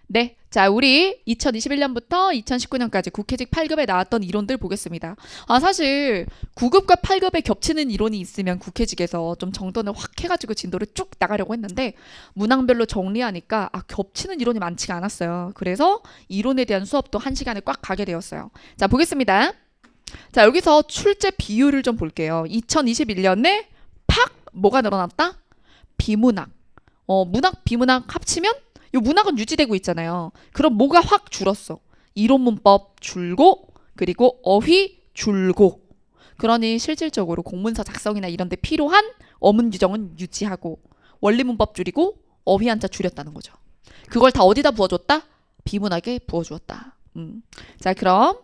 네. 자, 우리 2021년부터 2019년까지 국회직 8급에 나왔던 이론들 보겠습니다. 사실 9급과 8급에 겹치는 이론이 있으면 국회직에서 좀 정돈을 확 해가지고 진도를 쭉 나가려고 했는데 문항별로 정리하니까 겹치는 이론이 많지가 않았어요. 그래서 이론에 대한 수업도 1시간에 꽉 가게 되었어요. 자, 보겠습니다. 자, 여기서 출제 비율을 좀 볼게요. 2021년에 팍 뭐가 늘어났다? 비문학. 문학, 비문학 합치면 요 문학은 유지되고 있잖아요. 그럼 뭐가 확 줄었어? 이론 문법 줄고 그리고 어휘 줄고. 그러니 실질적으로 공문서 작성이나 이런 데 필요한 어문 규정은 유지하고 원리 문법 줄이고 어휘 한자 줄였다는 거죠. 그걸 다 어디다 부어줬다? 비문학에 부어주었다. 자, 그럼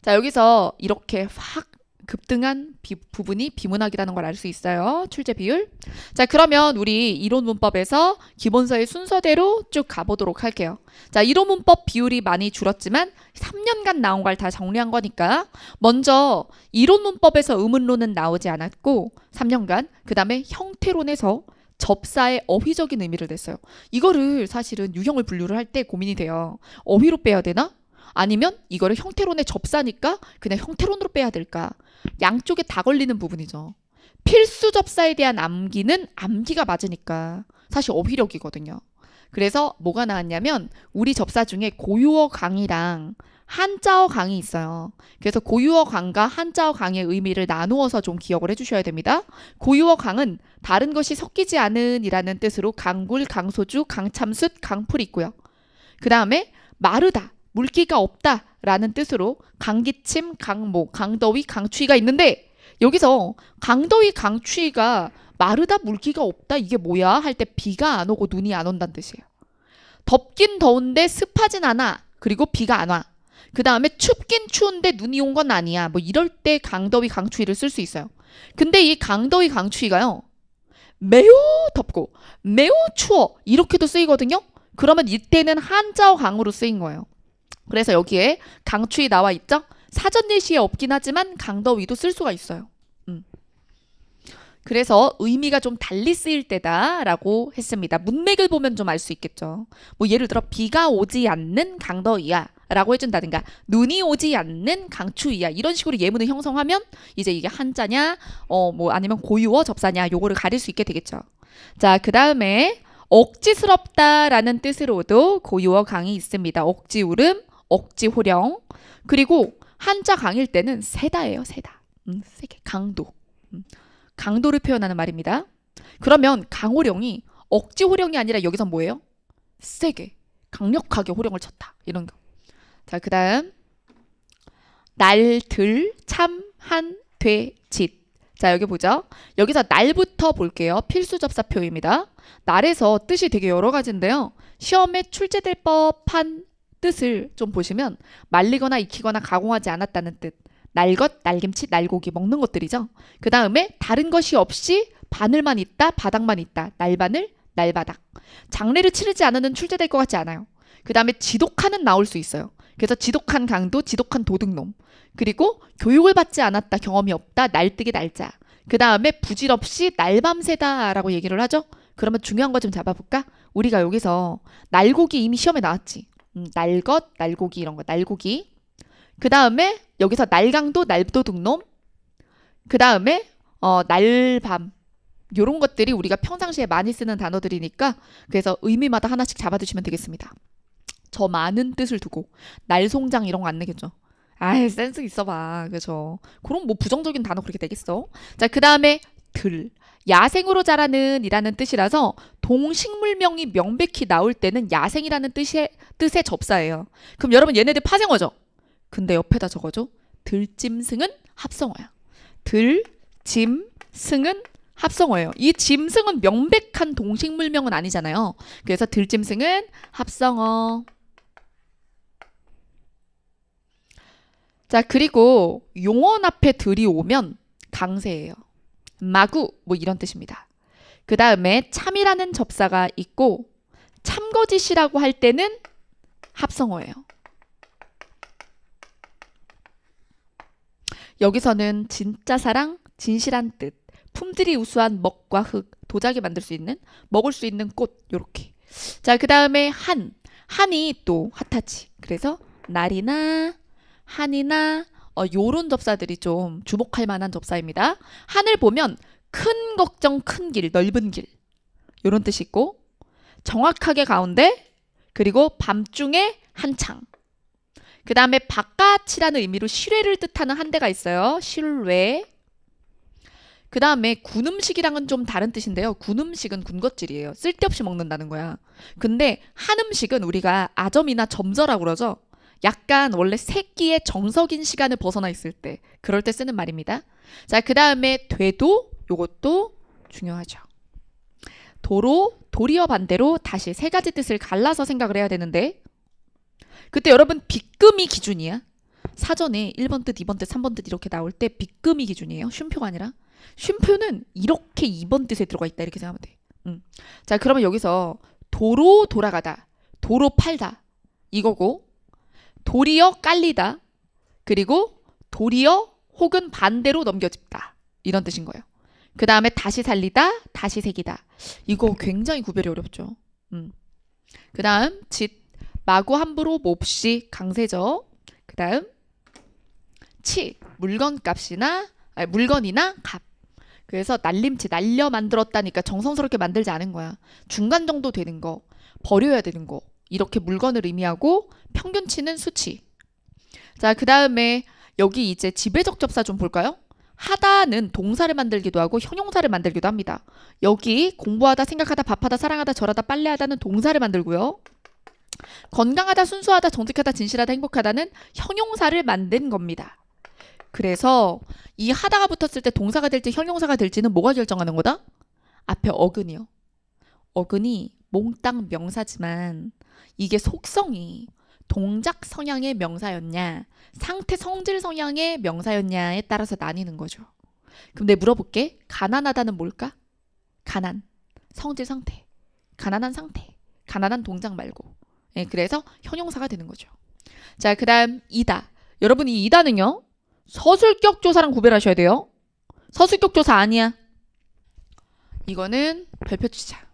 자, 여기서 이렇게 확 급등한 부분이 비문학이라는 걸 알 수 있어요. 출제 비율. 자, 그러면 우리 이론 문법에서 기본서의 순서대로 쭉 가보도록 할게요. 자, 이론 문법 비율이 많이 줄었지만 3년간 나온 걸 다 정리한 거니까 먼저 이론 문법에서 의문론은 나오지 않았고 3년간 그 다음에 형태론에서 접사의 어휘적인 의미를 냈어요. 이거를 사실은 유형을 분류를 할 때 고민이 돼요. 어휘로 빼야 되나? 아니면 이거를 형태론의 접사니까 그냥 형태론으로 빼야 될까? 양쪽에 다 걸리는 부분이죠. 필수 접사에 대한 암기는 암기가 맞으니까 사실 어휘력이거든요. 그래서 뭐가 나왔냐면 우리 접사 중에 고유어 강의랑 한자어 강이 있어요. 그래서 고유어 강과 한자어 강의 의미를 나누어서 좀 기억을 해주셔야 됩니다. 고유어 강은 다른 것이 섞이지 않은 이라는 뜻으로 강굴, 강소주, 강참숯, 강풀이 있고요. 그 다음에 마르다. 물기가 없다라는 뜻으로 강기침, 강모, 강더위, 강추위가 있는데 여기서 강더위, 강추위가 마르다, 물기가 없다 이게 뭐야? 할 때 비가 안 오고 눈이 안 온다는 뜻이에요. 덥긴 더운데 습하진 않아. 그리고 비가 안 와. 그 다음에 춥긴 추운데 눈이 온 건 아니야. 뭐 이럴 때 강더위, 강추위를 쓸 수 있어요. 근데 이 강더위, 강추위가요. 매우 덥고 매우 추워 이렇게도 쓰이거든요. 그러면 이때는 한자어 강으로 쓰인 거예요. 그래서 여기에 강추위 나와 있죠? 사전 예시에 없긴 하지만 강더위도 쓸 수가 있어요. 그래서 의미가 좀 달리 쓰일 때다라고 했습니다. 문맥을 보면 좀 알 수 있겠죠. 뭐 예를 들어 비가 오지 않는 강더위야 라고 해준다든가 눈이 오지 않는 강추위야 이런 식으로 예문을 형성하면 이제 이게 한자냐 뭐 아니면 고유어 접사냐 요거를 가릴 수 있게 되겠죠. 자, 그 다음에 억지스럽다라는 뜻으로도 고유어 강이 있습니다. 억지울음, 억지호령. 그리고 한자 강일 때는 세다예요. 세다. 세게. 강도. 강도를 표현하는 말입니다. 그러면 강호령이 억지호령이 아니라 여기서 뭐예요? 세게. 강력하게 호령을 쳤다. 이런 거. 자, 그 다음 날, 들, 참, 한, 돼, 짓. 자, 여기 보죠. 여기서 날부터 볼게요. 필수 접사표입니다. 날에서 뜻이 되게 여러 가지인데요. 시험에 출제될 법한 뜻을 좀 보시면 말리거나 익히거나 가공하지 않았다는 뜻. 날것, 날김치, 날고기 먹는 것들이죠. 그 다음에 다른 것이 없이 바늘만 있다, 바닥만 있다. 날바늘, 날바닥. 장례를 치르지 않으면 출제될 것 같지 않아요. 그 다음에 지독한은 나올 수 있어요. 그래서 지독한 강도, 지독한 도둑놈. 그리고 교육을 받지 않았다, 경험이 없다, 날뜨기 날짜. 그 다음에 부질없이 날밤새다라고 얘기를 하죠. 그러면 중요한 거 좀 잡아볼까? 우리가 여기서 날고기 이미 시험에 나왔지. 날것, 날고기 이런 거, 날고기. 그 다음에 여기서 날강도, 날도둑놈. 그 다음에 날밤. 요런 것들이 우리가 평상시에 많이 쓰는 단어들이니까 그래서 의미마다 하나씩 잡아두시면 되겠습니다. 저 많은 뜻을 두고 날송장 이런 거 안 내겠죠. 아이 센스 있어봐. 그죠? 그럼 뭐 부정적인 단어 그렇게 되겠어? 자, 그 다음에 들. 야생으로 자라는 이라는 뜻이라서 동식물명이 명백히 나올 때는 야생이라는 뜻의 접사예요. 그럼 여러분 얘네들 파생어죠? 근데 옆에다 적어줘. 들짐승은 합성어야. 들짐승은 합성어예요. 이 짐승은 명백한 동식물명은 아니잖아요. 그래서 들짐승은 합성어. 자, 그리고 용언 앞에 들이 오면 강세예요. 마구 뭐 이런 뜻입니다. 그 다음에 참이라는 접사가 있고 참거짓이라고 할 때는 합성어예요. 여기서는 진짜 사랑, 진실한 뜻, 품질이 우수한 먹과 흙, 도자기 만들 수 있는, 먹을 수 있는 꽃 요렇게. 자, 그 다음에 한이 또 핫하지. 그래서 날이나 한이나 요런 접사들이 좀 주목할 만한 접사입니다. 한을 보면 큰 걱정, 큰 길, 넓은 길 요런 뜻이 있고 정확하게 가운데 그리고 밤중에 한창 그 다음에 바깥이라는 의미로 실외를 뜻하는 한 대가 있어요. 실외. 그 다음에 군음식이랑은 좀 다른 뜻인데요. 군음식은 군것질이에요. 쓸데없이 먹는다는 거야. 근데 한음식은 우리가 아점이나 점저라고 그러죠. 약간 원래 새끼의 정석인 시간을 벗어나 있을 때 그럴 때 쓰는 말입니다. 자, 그 다음에 되도 요것도 중요하죠. 도로, 도리어 반대로 다시 세 가지 뜻을 갈라서 생각을 해야 되는데 그때 여러분 빗금이 기준이야. 사전에 1번 뜻, 2번 뜻, 3번 뜻 이렇게 나올 때 빗금이 기준이에요. 쉼표가 아니라. 쉼표는 이렇게 2번 뜻에 들어가 있다 이렇게 생각하면 돼. 자, 그러면 여기서 도로 돌아가다, 도로 팔다 이거고 도리어 깔리다 그리고 도리어 혹은 반대로 넘겨짚다 이런 뜻인 거예요. 그 다음에 다시 살리다, 다시 새기다. 이거 굉장히 구별이 어렵죠. 그 다음 짓, 마구 함부로 몹시 강세죠. 그 다음 치, 물건값이나 물건이나 값. 그래서 날림치, 날려 만들었다니까 정성스럽게 만들지 않은 거야. 중간 정도 되는 거, 버려야 되는 거 이렇게 물건을 의미하고 평균치는 수치. 자, 그 다음에 여기 이제 지배적 접사 좀 볼까요? 하다는 동사를 만들기도 하고 형용사를 만들기도 합니다. 여기 공부하다, 생각하다, 밥하다, 사랑하다, 절하다, 빨래하다는 동사를 만들고요. 건강하다, 순수하다, 정직하다, 진실하다, 행복하다는 형용사를 만든 겁니다. 그래서 이 하다가 붙었을 때 동사가 될지 형용사가 될지는 뭐가 결정하는 거다? 앞에 어근이요. 어근이 몽땅 명사지만 이게 속성이 동작 성향의 명사였냐 상태 성질 성향의 명사였냐에 따라서 나뉘는 거죠. 그럼 내가 물어볼게. 가난하다는 뭘까? 가난, 성질 상태, 가난한 상태, 가난한 동작 말고. 예, 그래서 형용사가 되는 거죠. 자, 그 다음 이다. 여러분 이 이다는요. 서술격 조사랑 구별하셔야 돼요. 서술격 조사 아니야. 이거는 별표 치자.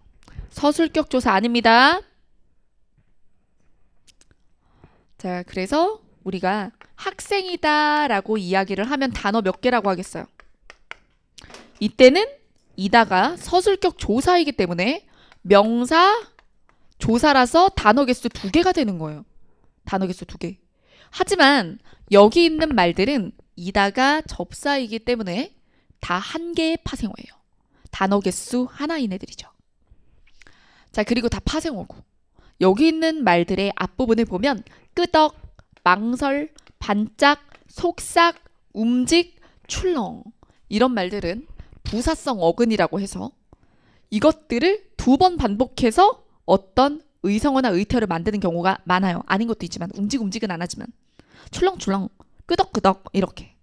서술격 조사 아닙니다. 자, 그래서 우리가 학생이다 라고 이야기를 하면 단어 몇 개라고 하겠어요? 이때는 이다가 서술격 조사이기 때문에 명사 조사라서 단어 개수 2개가 되는 거예요. 단어 개수 2개. 하지만 여기 있는 말들은 이다가 접사이기 때문에 다 1개의 파생어예요. 단어 개수 하나인 애들이죠. 자, 그리고 다 파생어고 여기 있는 말들의 앞부분을 보면 끄덕, 망설, 반짝, 속삭, 움직, 출렁 이런 말들은 부사성 어근이라고 해서 이것들을 2번 반복해서 어떤 의성어나 의태어를 만드는 경우가 많아요. 아닌 것도 있지만 움직은 안 하지만 출렁출렁, 끄덕끄덕 이렇게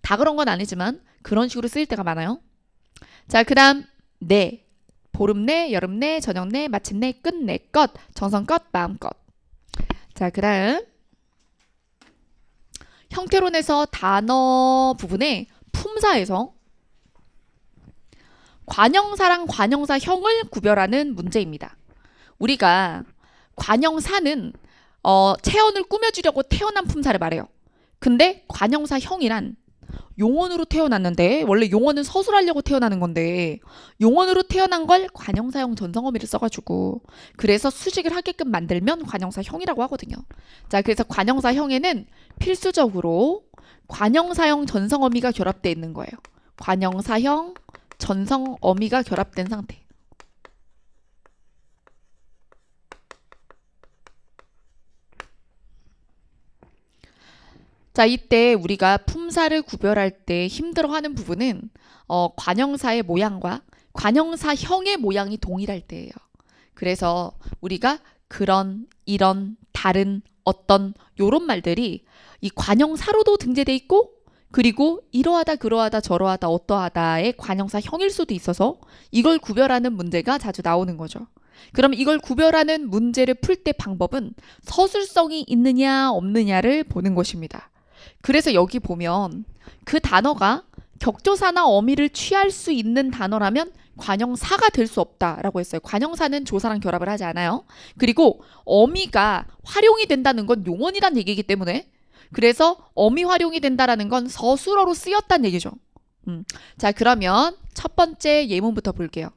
다 그런 건 아니지만 그런 식으로 쓰일 때가 많아요. 자, 그 다음 내, 보름내, 여름내, 저녁내, 마침내, 끝내, 것, 정성껏, 마음껏. 자, 그 다음 형태론에서 단어 부분에 품사에서 관형사랑 관형사형을 구별하는 문제입니다. 우리가 관형사는 체언을 꾸며주려고 태어난 품사를 말해요. 근데 관형사형이란 용언으로 태어났는데 원래 용언은 서술하려고 태어나는 건데 용언으로 태어난 걸 관형사형 전성어미를 써가지고 그래서 수식을 하게끔 만들면 관형사형이라고 하거든요. 자, 그래서 관형사형에는 필수적으로 관형사형 전성어미가 결합되어 있는 거예요. 관형사형 전성어미가 결합된 상태. 자, 이때 우리가 품사를 구별할 때 힘들어하는 부분은 관형사의 모양과 관형사형의 모양이 동일할 때예요. 그래서 우리가 그런, 이런, 다른, 어떤 요런 말들이 이 관형사로도 등재돼 있고 그리고 이러하다, 그러하다, 저러하다, 어떠하다의 관형사형일 수도 있어서 이걸 구별하는 문제가 자주 나오는 거죠. 그럼 이걸 구별하는 문제를 풀 때 방법은 서술성이 있느냐 없느냐를 보는 것입니다. 그래서 여기 보면 그 단어가 격조사나 어미를 취할 수 있는 단어라면 관형사가 될 수 없다라고 했어요. 관형사는 조사랑 결합을 하지 않아요. 그리고 어미가 활용이 된다는 건 용언이란 얘기이기 때문에 그래서 어미 활용이 된다라는 건 서술어로 쓰였다는 얘기죠. 자, 그러면 첫 번째 예문부터 볼게요.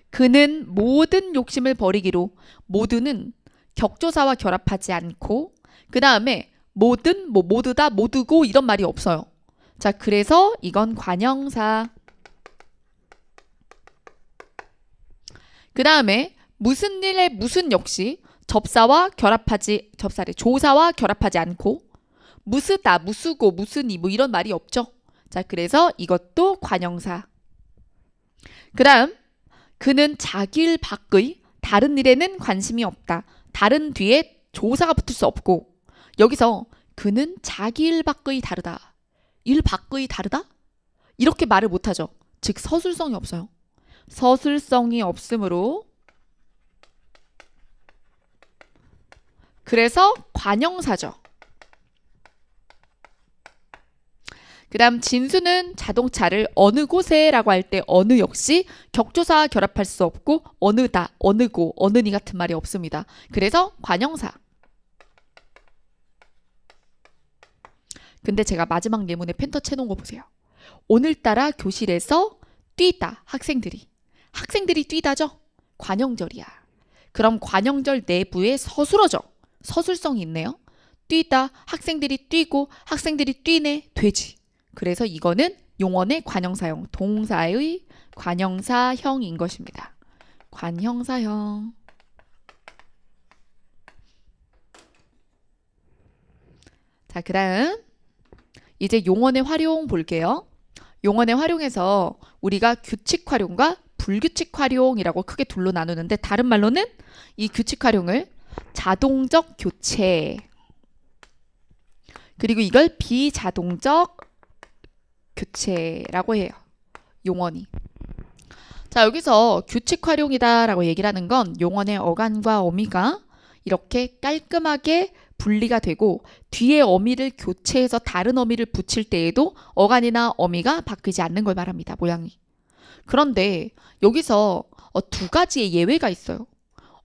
그는 모든 욕심을 버리기로 모두는 격조사와 결합하지 않고 그 다음에 모든 뭐 모두다 모두고 이런 말이 없어요. 자, 그래서 이건 관형사. 그 다음에 무슨 일에 무슨 역시 조사와 결합하지 않고 무스다 무수고 무슨이 뭐 이런 말이 없죠. 자, 그래서 이것도 관형사. 그 다음 그는 자기 일 밖의 다른 일에는 관심이 없다. 다른 뒤에 조사가 붙을 수 없고 여기서 그는 자기 일 밖의 다르다. 일 밖의 다르다? 이렇게 말을 못하죠. 즉 서술성이 없어요. 서술성이 없으므로 그래서 관형사죠. 그 다음 진수는 자동차를 어느 곳에 라고 할 때 어느 역시 격조사와 결합할 수 없고 어느다, 어느고, 어느니 같은 말이 없습니다. 그래서 관형사. 근데 제가 마지막 예문에 펜터 쳐놓은 거 보세요. 오늘따라 교실에서 뛰다 학생들이 뛰다죠? 관형절이야. 그럼 관형절 내부에 서술어죠. 서술성이 있네요. 뛰다 학생들이 뛰고 학생들이 뛰네 되지. 그래서 이거는 용언의 관형사형, 동사의 관형사형인 것입니다. 관형사형. 자, 그 다음 이제 용언의 활용 볼게요. 용언의 활용에서 우리가 규칙 활용과 불규칙 활용이라고 크게 둘로 나누는데 다른 말로는 이 규칙 활용을 자동적 교체 그리고 이걸 비자동적 교체라고 해요. 용언이. 자, 여기서 규칙 활용이다 라고 얘기를 하는 건 용언의 어간과 어미가 이렇게 깔끔하게 분리가 되고 뒤에 어미를 교체해서 다른 어미를 붙일 때에도 어간이나 어미가 바뀌지 않는 걸 말합니다. 모양이. 그런데 여기서 두 가지의 예외가 있어요.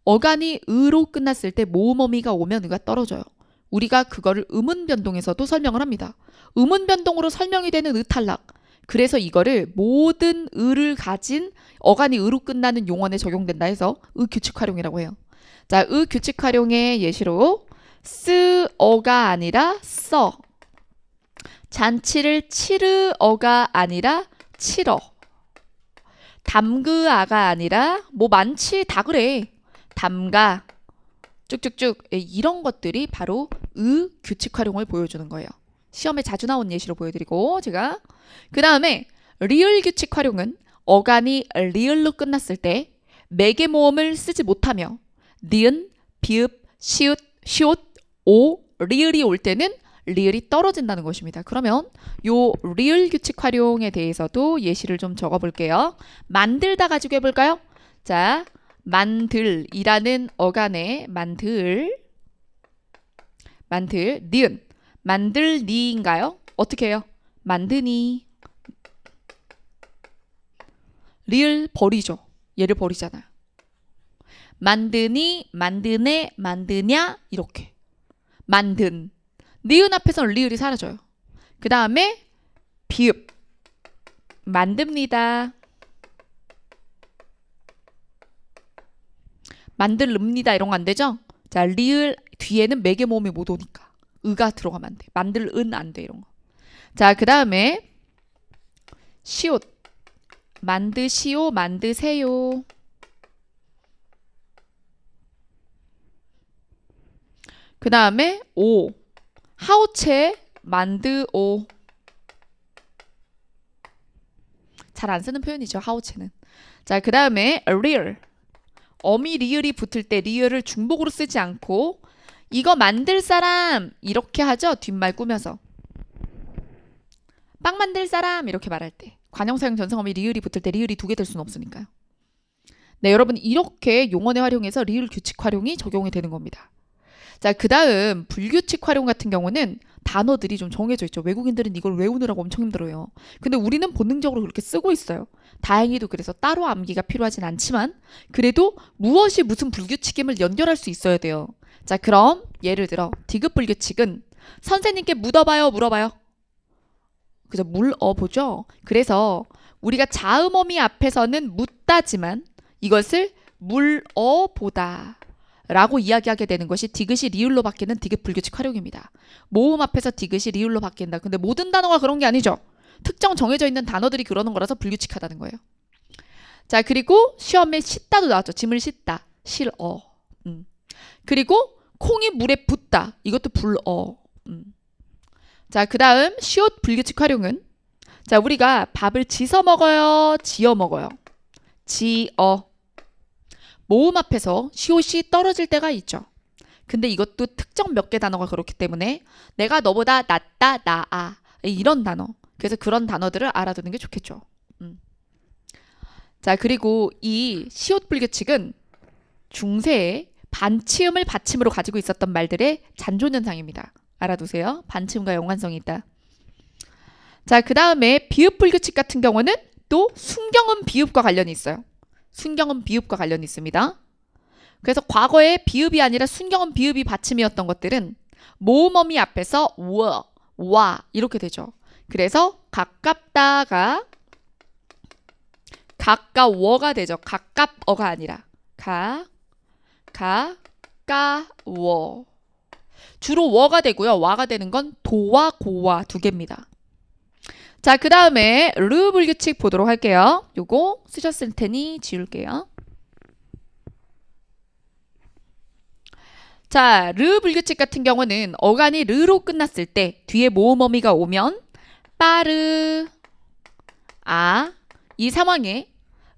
어간이 의로 끝났을 때 모음 어미가 오면 의가 떨어져요. 우리가 그거를 음운 변동에서도 설명을 합니다. 음운 변동으로 설명이 되는 의 탈락. 그래서 이거를 모든 의를 가진 어간이 의로 끝나는 용언에 적용된다 해서 의 규칙 활용이라고 해요. 자, 의 규칙 활용의 예시로 쓰어가 아니라 써. 잔치를 치르어가 아니라 치러. 담그아가 아니라 뭐 많지 다 그래. 담가. 쭉쭉쭉 이런 것들이 바로 의 규칙 활용을 보여주는 거예요. 시험에 자주 나온 예시로 보여드리고 제가 그 다음에 리을 규칙 활용은 어간이 리을로 끝났을 때 매개 모음을 쓰지 못하며 니은, 비읍, 시읒, 시옷, 오, 리을이 올 때는 리을이 떨어진다는 것입니다. 그러면 요 리을 규칙 활용에 대해서도 예시를 좀 적어볼게요. 만들다 가지고 해볼까요? 자, 만들이라는 어간에 만들, 니은, 만들니인가요? 어떻게 해요? 만드니. 리을 버리죠. 얘를 버리잖아요. 만드니, 만드네, 만드냐 이렇게. 만든. 니은 앞에서는 리을이 사라져요. 그 다음에 비읍. 만듭니다. 만들릅니다 이런 거 안 되죠? 자, 리을 뒤에는 매개 모음이 못 오니까 의가 들어가면 안 돼. 만들은 안 돼 이런 거. 자, 그 다음에 시옷. 만드시오, 만드세요. 그 다음에 오. 하우체 만드오. 잘 안 쓰는 표현이죠. 하우체는. 자, 그 다음에 리을. 어미 리을이 붙을 때 리을을 중복으로 쓰지 않고 이거 만들 사람 이렇게 하죠. 뒷말 꾸며서. 빵 만들 사람 이렇게 말할 때. 관형사형 전성어미 리을이 붙을 때 리을이 두 개 될 수는 없으니까요. 네, 여러분 이렇게 용언의 활용에서 리을 규칙 활용이 적용이 되는 겁니다. 자, 그 다음 불규칙 활용 같은 경우는 단어들이 좀 정해져 있죠. 외국인들은 이걸 외우느라고 엄청 힘들어요. 근데 우리는 본능적으로 그렇게 쓰고 있어요. 다행히도 그래서 따로 암기가 필요하진 않지만 그래도 무엇이 무슨 불규칙임을 연결할 수 있어야 돼요. 자, 그럼 예를 들어 디귿 불규칙은 선생님께 묻어봐요, 물어봐요. 그죠? 물어보죠. 그래서 우리가 자음어미 앞에서는 묻다지만 이것을 물어보다 라고 이야기하게 되는 것이 디귿이 리을로 바뀌는 디귿 불규칙 활용입니다. 모음 앞에서 디귿이 리을로 바뀐다. 근데 모든 단어가 그런 게 아니죠. 특정 정해져 있는 단어들이 그러는 거라서 불규칙하다는 거예요. 자, 그리고 시험에 씻다도 나왔죠. 짐을 씻다. 실어. 그리고 콩이 물에 붓다. 이것도 불어. 자, 그 다음 시옷 불규칙 활용은 자, 우리가 밥을 지서 먹어요, 지어 먹어요. 지어. 모음 앞에서 시옷이 떨어질 때가 있죠. 근데 이것도 특정 몇 개 단어가 그렇기 때문에 내가 너보다 낫다, 나아 이런 단어. 그래서 그런 단어들을 알아두는 게 좋겠죠. 자, 그리고 이 시옷 불규칙은 중세에 반치음을 받침으로 가지고 있었던 말들의 잔존현상입니다. 알아두세요. 반치음과 연관성이 있다. 자, 그 다음에 비읍 불규칙 같은 경우는 또 순경음 비읍과 관련이 있어요. 순경음 비읍과 관련이 있습니다. 그래서 과거에 비읍이 아니라 순경음 비읍이 받침이었던 것들은 모음어미 앞에서 와 이렇게 되죠. 그래서 가깝다가 가까워가 되죠. 가깝어가 아니라 가까워. 주로 워가 되고요. 와가 되는 건 도와 고와 두 개입니다. 자, 그 다음에 르 불규칙 보도록 할게요. 요거 쓰셨을 테니 지울게요. 자, 르 불규칙 같은 경우는 어간이 르로 끝났을 때 뒤에 모음어미가 오면 빠르 이 상황에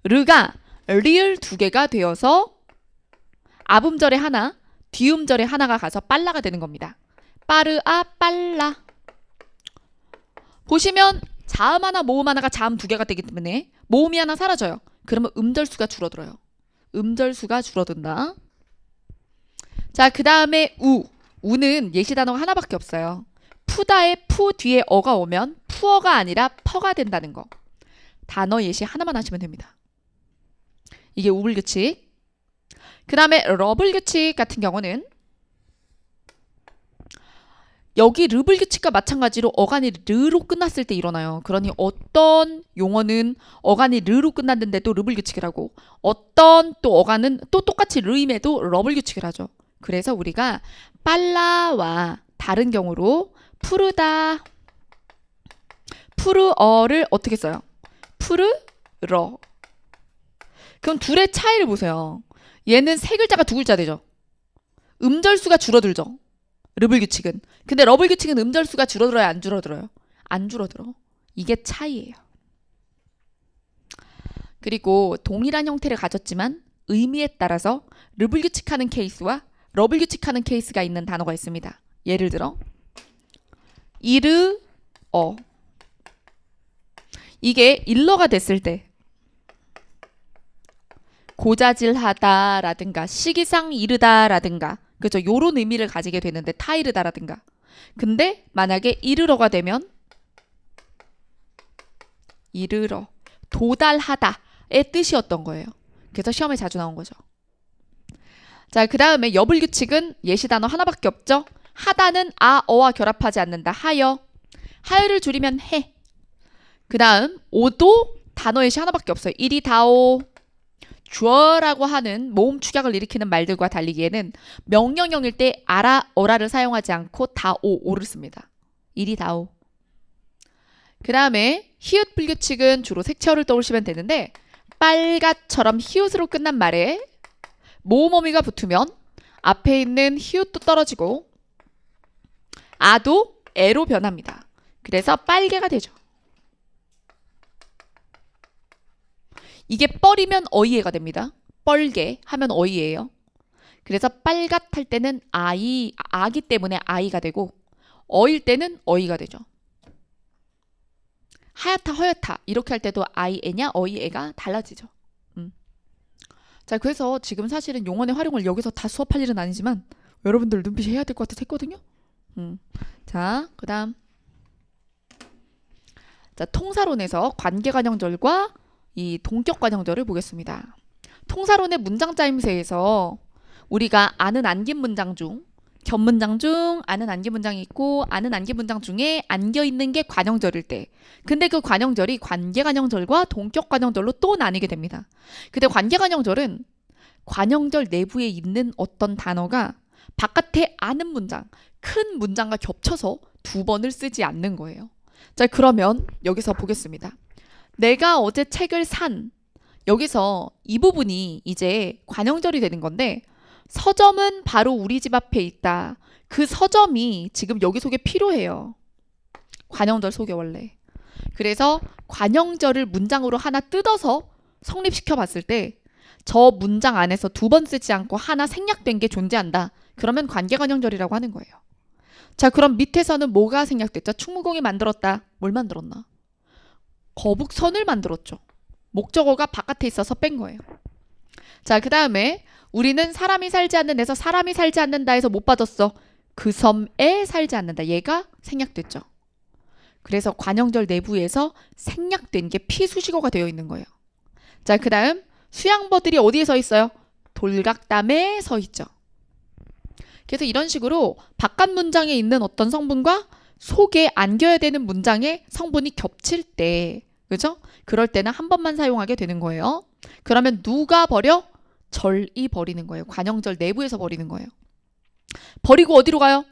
르가 리을 두 개가 되어서 앞음절에 하나, 뒤음절에 하나가 가서 빨라가 되는 겁니다. 빠르아 빨라. 보시면 자음 하나, 모음 하나가 자음 두 개가 되기 때문에 모음이 하나 사라져요. 그러면 음절수가 줄어들어요. 음절수가 줄어든다. 자, 그 다음에 우는 예시 단어가 하나밖에 없어요. 푸다의 푸 뒤에 어가 오면 푸어가 아니라 퍼가 된다는 거. 단어 예시 하나만 하시면 됩니다. 이게 우불규칙. 그 다음에 러불규칙 같은 경우는 여기 르불규칙과 마찬가지로 어간이 르로 끝났을 때 일어나요. 그러니 어떤 용어는 어간이 르로 끝났는데도 르불규칙이라고, 어떤 또 어간은 또 똑같이 르임에도 러불규칙을 하죠. 그래서 우리가 빨라와 다른 경우로 푸르다, 푸르어를 어떻게 써요? 푸르러. 그럼 둘의 차이를 보세요. 얘는 세 글자가 두 글자 되죠. 음절수가 줄어들죠. 르불규칙은. 근데 러불규칙은 음절수가 줄어들어요, 안 줄어들어요? 안 줄어들어. 이게 차이예요. 그리고 동일한 형태를 가졌지만 의미에 따라서 르불규칙하는 케이스와 러불규칙하는 케이스가 있는 단어가 있습니다. 예를 들어 이르어. 이게 일러가 됐을 때 고자질하다 라든가 시기상 이르다라든가 그죠? 요런 의미를 가지게 되는데 타이르다라든가. 근데 만약에 이르러가 되면 이르러 도달하다의 뜻이었던 거예요. 그래서 시험에 자주 나온 거죠. 자, 그 다음에 여불규칙은 예시 단어 하나밖에 없죠. 하다는 어와 결합하지 않는다. 하여. 하여를 줄이면 해. 그 다음 오도 단어 예시 하나밖에 없어요. 이리다오. 주어라고 하는 모음 축약을 일으키는 말들과 달리 얘는 명령형일 때 아라, 어라를 사용하지 않고 다오, 오를 씁니다. 이리다오. 그 다음에 히읗 불규칙은 주로 색채어를 떠올리시면 되는데 빨갛처럼 히읗으로 끝난 말에 모음어미가 붙으면 앞에 있는 히읗도 떨어지고 아도 애로 변합니다. 그래서 빨개가 되죠. 이게 뻘이면 어이해가 됩니다. 뻘게 하면 어이예요. 그래서 빨갛할 때는 아기 때문에 아이가 되고 어일 때는 어이가 되죠. 하얗다 허옇다 이렇게 할 때도 아이애냐 어이애가 달라지죠. 자, 그래서 지금 사실은 용언의 활용을 여기서 다 수업할 일은 아니지만 여러분들 눈빛이 해야 될 것 같아서 했거든요. 자, 그다음. 자, 통사론에서 관계관형절과 이 동격관형절을 보겠습니다. 통사론의 문장 짜임새에서 우리가 아는 안긴 문장 중 겹문장 중 아는 안긴 문장이 있고 아는 안긴 문장 중에 안겨 있는 게 관형절일 때 근데 그 관형절이 관계관형절과 동격관형절로 또 나뉘게 됩니다. 근데 관계관형절은 관형절 내부에 있는 어떤 단어가 바깥에 아는 문장, 큰 문장과 겹쳐서 두 번을 쓰지 않는 거예요. 자, 그러면 여기서 보겠습니다. 내가 어제 책을 산 여기서 이 부분이 이제 관형절이 되는 건데 서점은 바로 우리 집 앞에 있다. 그 서점이 지금 여기 속에 필요해요. 관형절 속에 원래. 그래서 관형절을 문장으로 하나 뜯어서 성립시켜 봤을 때 저 문장 안에서 두 번 쓰지 않고 하나 생략된 게 존재한다. 그러면 관계관형절이라고 하는 거예요. 자, 그럼 밑에서는 뭐가 생략됐죠? 충무공이 만들었다. 뭘 만들었나? 거북선을 만들었죠. 목적어가 바깥에 있어서 뺀 거예요. 자, 그 다음에 우리는 사람이 살지 않는 데서 사람이 살지 않는다 해서 못 빠졌어. 그 섬에 살지 않는다. 얘가 생략됐죠. 그래서 관형절 내부에서 생략된 게 피수식어가 되어 있는 거예요. 자, 그 다음 수양버들이 어디에 서 있어요? 돌각담에 서 있죠. 그래서 이런 식으로 바깥 문장에 있는 어떤 성분과 속에 안겨야 되는 문장의 성분이 겹칠 때, 그죠? 그럴 때는 한 번만 사용하게 되는 거예요. 그러면 누가 버려? 절이 버리는 거예요. 관형절 내부에서 버리는 거예요. 버리고 어디로 가요?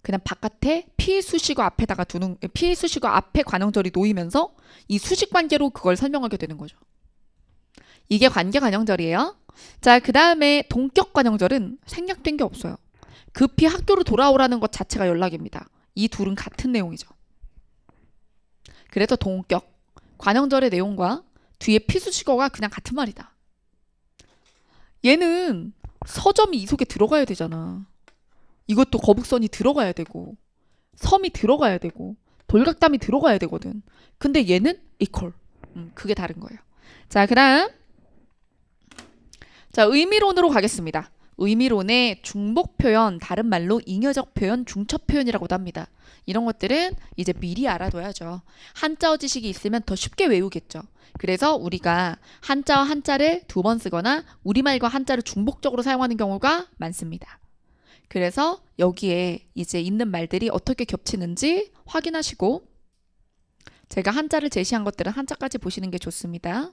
그냥 바깥에 피수식어 앞에다가 두는, 피수식어 앞에 관형절이 놓이면서 이 수식 관계로 그걸 설명하게 되는 거죠. 이게 관계관형절이에요. 자, 그 다음에 동격관형절은 생략된 게 없어요. 급히 학교로 돌아오라는 것 자체가 연락입니다. 이 둘은 같은 내용이죠. 그래서 동격, 관형절의 내용과 뒤에 피수식어가 그냥 같은 말이다. 얘는 서점이 이 속에 들어가야 되잖아. 이것도 거북선이 들어가야 되고 섬이 들어가야 되고 돌각담이 들어가야 되거든. 근데 얘는 이퀄. 그게 다른 거예요. 자, 그 다음 자, 의미론으로 가겠습니다. 의미론의 중복 표현, 다른 말로 잉여적 표현, 중첩 표현이라고도 합니다. 이런 것들은 이제 미리 알아둬야죠. 한자어 지식이 있으면 더 쉽게 외우겠죠. 그래서 우리가 한자와 한자를 두 번 쓰거나 우리말과 한자를 중복적으로 사용하는 경우가 많습니다. 그래서 여기에 이제 있는 말들이 어떻게 겹치는지 확인하시고 제가 한자를 제시한 것들은 한자까지 보시는 게 좋습니다.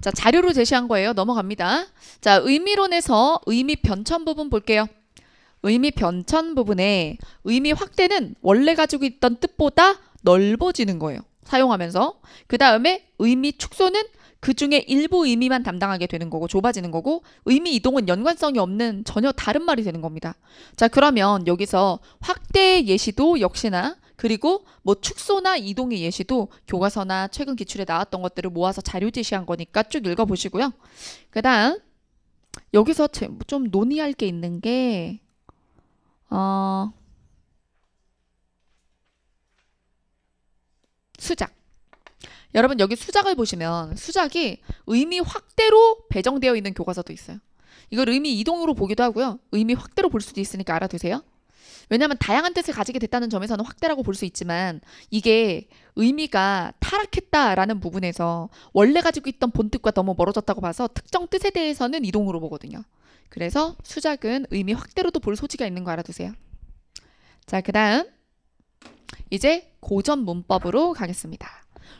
자, 자료로 제시한 거예요. 넘어갑니다. 자, 의미론에서 의미 변천 부분 볼게요. 의미 변천 부분에 의미 확대는 원래 가지고 있던 뜻보다 넓어지는 거예요. 사용하면서. 그 다음에 의미 축소는 그 중에 일부 의미만 담당하게 되는 거고 좁아지는 거고 의미 이동은 연관성이 없는 전혀 다른 말이 되는 겁니다. 자, 그러면 여기서 확대의 예시도 역시나 그리고 뭐 축소나 이동의 예시도 교과서나 최근 기출에 나왔던 것들을 모아서 자료 제시한 거니까 쭉 읽어보시고요. 그 다음 여기서 좀 논의할 게 있는 게 수작. 여러분 여기 수작을 보시면 수작이 의미 확대로 배정되어 있는 교과서도 있어요. 이걸 의미 이동으로 보기도 하고요. 의미 확대로 볼 수도 있으니까 알아두세요. 왜냐하면 다양한 뜻을 가지게 됐다는 점에서는 확대라고 볼 수 있지만 이게 의미가 타락했다라는 부분에서 원래 가지고 있던 본뜻과 너무 멀어졌다고 봐서 특정 뜻에 대해서는 이동으로 보거든요. 그래서 수작은 의미 확대로도 볼 소지가 있는 거 알아두세요. 자, 그 다음 이제 고전 문법으로 가겠습니다.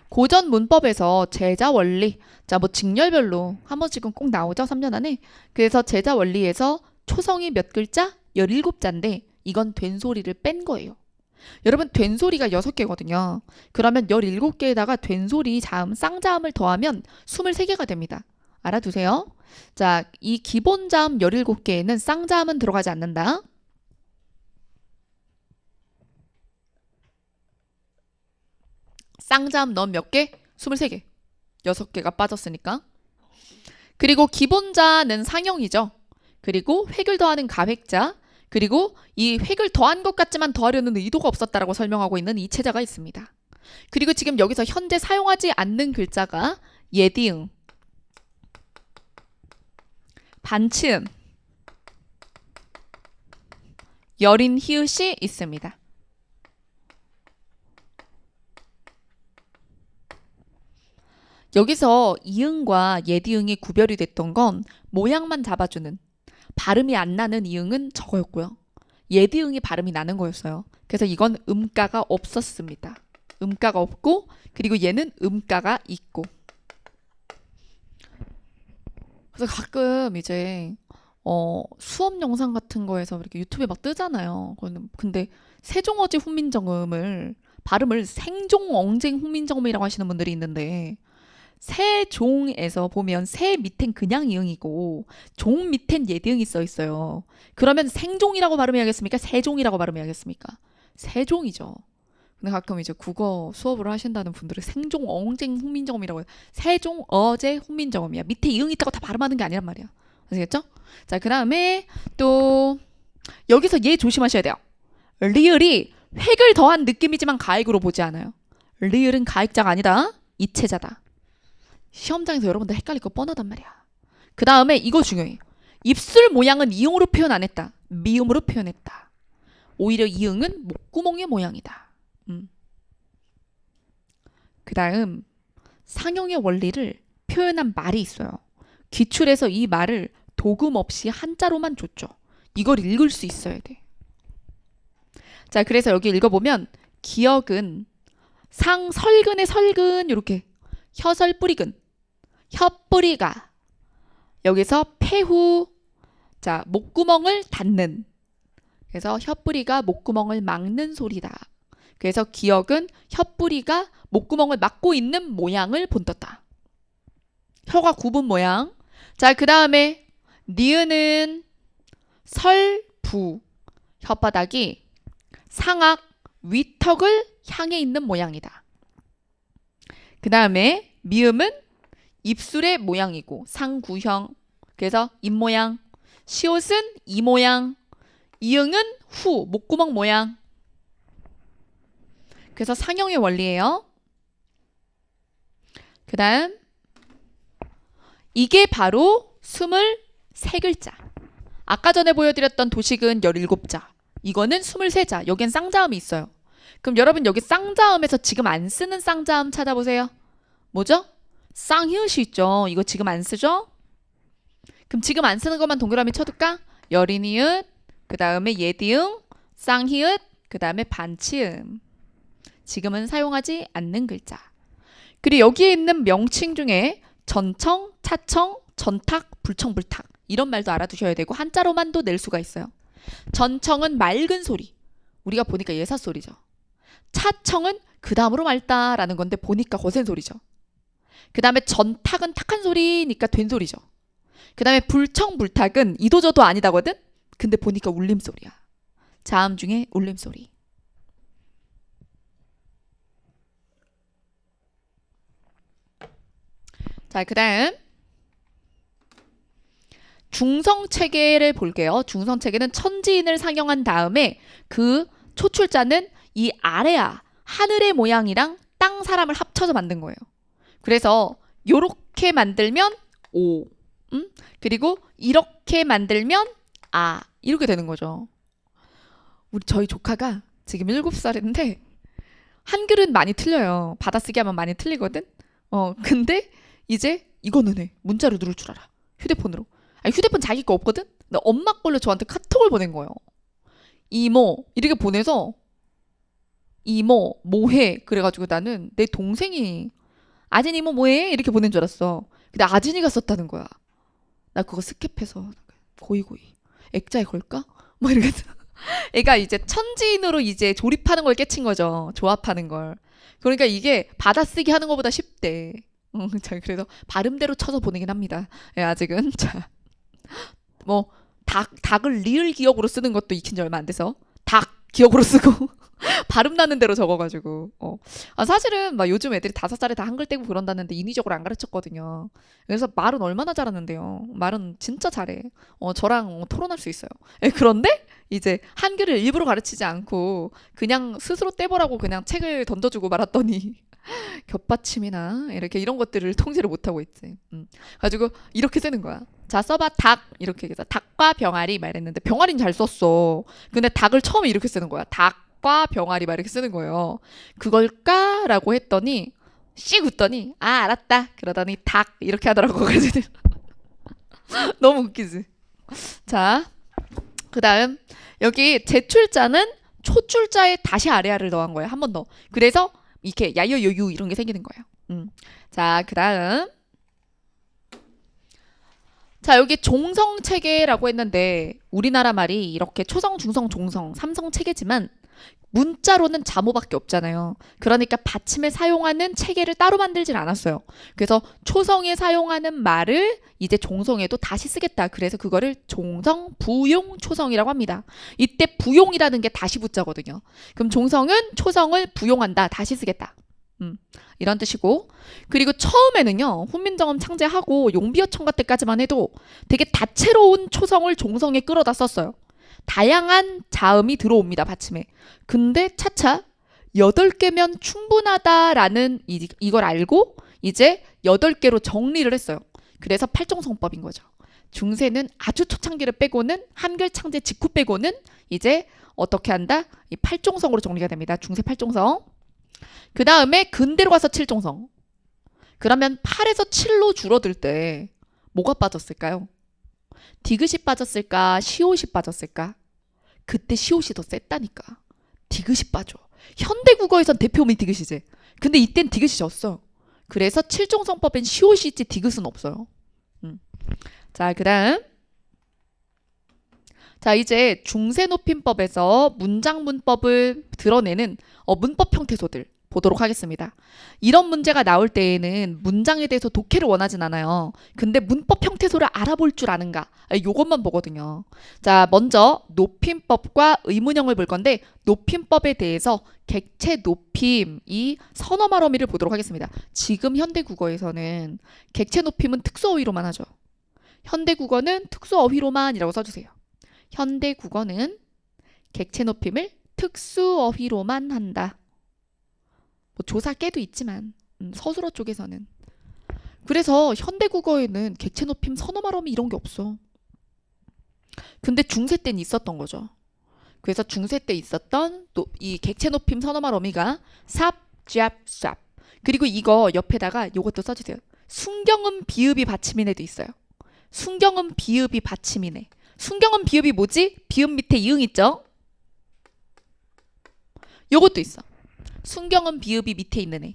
고전 문법에서 제자 원리, 자, 뭐 직렬별로 한 번씩은 꼭 나오죠, 3년 안에. 그래서 제자 원리에서 초성이 몇 글자? 17자인데 이건 된소리를 뺀 거예요. 여러분 된소리가 6개거든요. 그러면 17개에다가 된소리 자음, 쌍자음을 더하면 23개가 됩니다. 알아두세요. 자, 이 기본 자음 17개에는 쌍자음은 들어가지 않는다. 쌍자음 넣은 몇 개? 23개. 6개가 빠졌으니까. 그리고 기본자는 상형이죠. 그리고 획을 더하는 가획자. 그리고 이 획을 더한 것 같지만 더하려는 의도가 없었다라고 설명하고 있는 이 체자가 있습니다. 그리고 지금 여기서 현재 사용하지 않는 글자가 예디응, 반치음, 여린 히읗이 있습니다. 여기서 이응과 예디응이 구별이 됐던 건 모양만 잡아주는, 발음이 안 나는 이응은 저거였고요. 예디응이 발음이 나는 거였어요. 그래서 이건 음가가 없었습니다. 음가가 없고, 그리고 얘는 음가가 있고. 그래서 가끔 이제 수업 영상 같은 거에서 이렇게 유튜브에 막 뜨잖아요. 근데 세종어지 훈민정음을 발음을 생종엉쟁 훈민정음이라고 하시는 분들이 있는데, 세종에서 보면 세 밑엔 그냥 이응이고 종 밑엔 예디응이 써 있어요. 그러면 생종이라고 발음해야겠습니까? 세종이라고 발음해야겠습니까? 세종이죠. 근데 가끔 이제 국어 수업을 하신다는 분들은 생종엉쟁 훈민정음이라고 해요. 세종어제 훈민정음이야. 밑에 이응 있다고 다 발음하는 게 아니란 말이야. 아시겠죠? 자, 그 다음에 또 여기서 얘 조심하셔야 돼요. 리을이 획을 더한 느낌이지만 가액으로 보지 않아요. 리을은 가액자가 아니다. 이체자다. 시험장에서 여러분들 헷갈릴 거 뻔하단 말이야. 그 다음에 이거 중요해. 입술 모양은 이응으로 표현 안 했다. 미음으로 표현했다. 오히려 이응은 목구멍의 모양이다. 그 다음 상형의 원리를 표현한 말이 있어요. 기출에서 이 말을 도금 없이 한자로만 줬죠. 이걸 읽을 수 있어야 돼. 자, 그래서 여기 읽어보면 기역은 상설근의 설근 이렇게 혀설 뿌리근 혀뿌리가 여기서 폐후 자 목구멍을 닫는 그래서 혀뿌리가 목구멍을 막는 소리다. 그래서 기역은 혀뿌리가 목구멍을 막고 있는 모양을 본떴다. 혀가 굽은 모양. 자, 그 다음에 니은은 설부 혓바닥이 상악 위턱을 향해 있는 모양이다. 그 다음에 미음은 입술의 모양이고 상구형 그래서 입모양. 시옷은 이모양. 이응은 후 목구멍 모양. 그래서 상형의 원리예요. 그 다음 이게 바로 23글자. 아까 전에 보여드렸던 도식은 17자. 이거는 23자. 여긴 쌍자음이 있어요. 그럼 여러분 여기 쌍자음에서 지금 안 쓰는 쌍자음 찾아보세요. 뭐죠? 쌍히읗이 있죠. 이거 지금 안 쓰죠? 그럼 지금 안 쓰는 것만 동그라미 쳐둘까? 여린이읒, 그 다음에 예디응, 쌍히읗, 그 다음에 반치음. 지금은 사용하지 않는 글자. 그리고 여기에 있는 명칭 중에 전청, 차청, 전탁, 불청불탁 이런 말도 알아두셔야 되고 한자로만도 낼 수가 있어요. 전청은 맑은 소리. 우리가 보니까 예사 소리죠. 차청은 그 다음으로 맑다라는 건데 보니까 거센 소리죠. 그 다음에 전탁은 탁한 소리니까 된 소리죠. 그 다음에 불청불탁은 이도저도 아니다거든? 근데 보니까 울림소리야. 자음 중에 울림소리. 자, 그 다음 중성체계를 볼게요. 중성체계는 천지인을 상영한 다음에 그 초출자는 이 아래야 하늘의 모양이랑 땅 사람을 합쳐서 만든 거예요. 그래서 요렇게 만들면 오, 그리고 이렇게 만들면 아 이렇게 되는 거죠. 저희 조카가 지금 7살인데 한글은 많이 틀려요. 받아쓰기 하면 많이 틀리거든. 근데 이제 이거는 해. 문자로 누를 줄 알아. 휴대폰으로. 아니, 휴대폰 자기 거 없거든? 근데 엄마 걸로 저한테 카톡을 보낸 거예요. 이모 이렇게 보내서 이모 뭐해? 그래가지고 나는 내 동생이 아진 이모 뭐해? 이렇게 보낸 줄 알았어. 근데 아진이가 썼다는 거야. 나 그거 스킵해서 고이고이 액자에 걸까? 뭐 이러면서 애가 이제 천지인으로 이제 조립하는 걸 깨친 거죠. 조합하는 걸. 그러니까 이게 받아쓰기 하는 것보다 쉽대. 자, 그래서 발음대로 쳐서 보내긴 합니다. 예, 아직은. 자, 뭐 닭을 리을 기억으로 쓰는 것도 익힌 지 얼마 안 돼서 닭 기억으로 쓰고 발음 나는 대로 적어가지고 사실은 막 요즘 애들이 5살에 다 한글 떼고 그런다는데 인위적으로 안 가르쳤거든요. 그래서 말은 얼마나 잘하는데요. 말은 진짜 잘해. 저랑 토론할 수 있어요. 예, 그런데 이제 한글을 일부러 가르치지 않고 그냥 스스로 떼보라고 그냥 책을 던져주고 말았더니 겹받침이나 이렇게 이런 것들을 통제를 못하고 있지. 가지고 이렇게 쓰는 거야. 자, 써봐. 닭. 이렇게 해서 닭과 병아리 말했는데 병아리는 잘 썼어. 근데 닭을 처음에 이렇게 쓰는 거야. 닭과 병아리 막 이렇게 쓰는 거예요. 그걸까? 라고 했더니 씩 웃더니 아, 알았다. 그러더니 닭 이렇게 하더라고. 그래서 너무 웃기지. 자, 그다음 여기 제출자는 초출자에 다시 아래아를 더한 거예요. 한 번 더. 그래서 이렇게 야여여유 이런 게 생기는 거예요. 자, 그다음 자, 여기 종성 체계라고 했는데 우리나라 말이 이렇게 초성, 중성, 종성, 삼성 체계지만 문자로는 자모밖에 없잖아요. 그러니까 받침을 사용하는 체계를 따로 만들진 않았어요. 그래서 초성에 사용하는 말을 이제 종성에도 다시 쓰겠다. 그래서 그거를 종성, 부용, 초성이라고 합니다. 이때 부용이라는 게 다시 붙자거든요. 그럼 종성은 초성을 부용한다. 다시 쓰겠다. 이런 뜻이고, 그리고 처음에는요, 훈민정음 창제하고 용비어청가 때까지만 해도 되게 다채로운 초성을 종성에 끌어다 썼어요. 다양한 자음이 들어옵니다, 받침에. 근데 차차 8개면 충분하다라는 이걸 알고 이제 8개로 정리를 했어요. 그래서 팔종성법인 거죠. 중세는 아주 초창기를 빼고는 한글 창제 직후 빼고는 이제 어떻게 한다? 이 팔종성으로 정리가 됩니다. 중세 팔종성. 그 다음에 근대로 가서 칠종성. 그러면 8에서 7로 줄어들 때 뭐가 빠졌을까요? 디귿이 빠졌을까? 시옷이 빠졌을까? 그때 시옷이 더 셌다니까. 디귿이 빠져. 현대국어에선 대표음이 디귿이지. 근데 이땐 디귿이 졌어. 그래서 칠종성법엔 시옷이 있지 디귿은 없어요. 자, 그 다음 자, 이제 중세높임법에서 문장 문법을 드러내는 문법 형태소들 보도록 하겠습니다. 이런 문제가 나올 때에는 문장에 대해서 독해를 원하진 않아요. 근데 문법 형태소를 알아볼 줄 아는가? 요것만 보거든요. 자, 먼저 높임법과 의문형을 볼 건데 높임법에 대해서 객체 높임, 이 선어말 어미를 보도록 하겠습니다. 지금 현대국어에서는 객체 높임은 특수어휘로만 하죠. 현대국어는 특수어휘로만이라고 써주세요. 현대국어는 객체 높임을 특수어휘로만 한다. 뭐 조사께도 있지만 서술어 쪽에서는. 그래서 현대국어에는 객체 높임, 선어말 어미 이런 게 없어. 근데 중세 때는 있었던 거죠. 그래서 중세 때 있었던 또 이 객체 높임, 선어말 어미가 삽, 잡, 삽. 그리고 이거 옆에다가 요것도 써주세요. 순경음 비읍이 받침인에도 있어요. 순경음 비읍이 받침이네. 순경음 비읍이 뭐지? 비읍 밑에 이응 있죠? 요것도 있어. 순경음 비읍이 밑에 있는 애.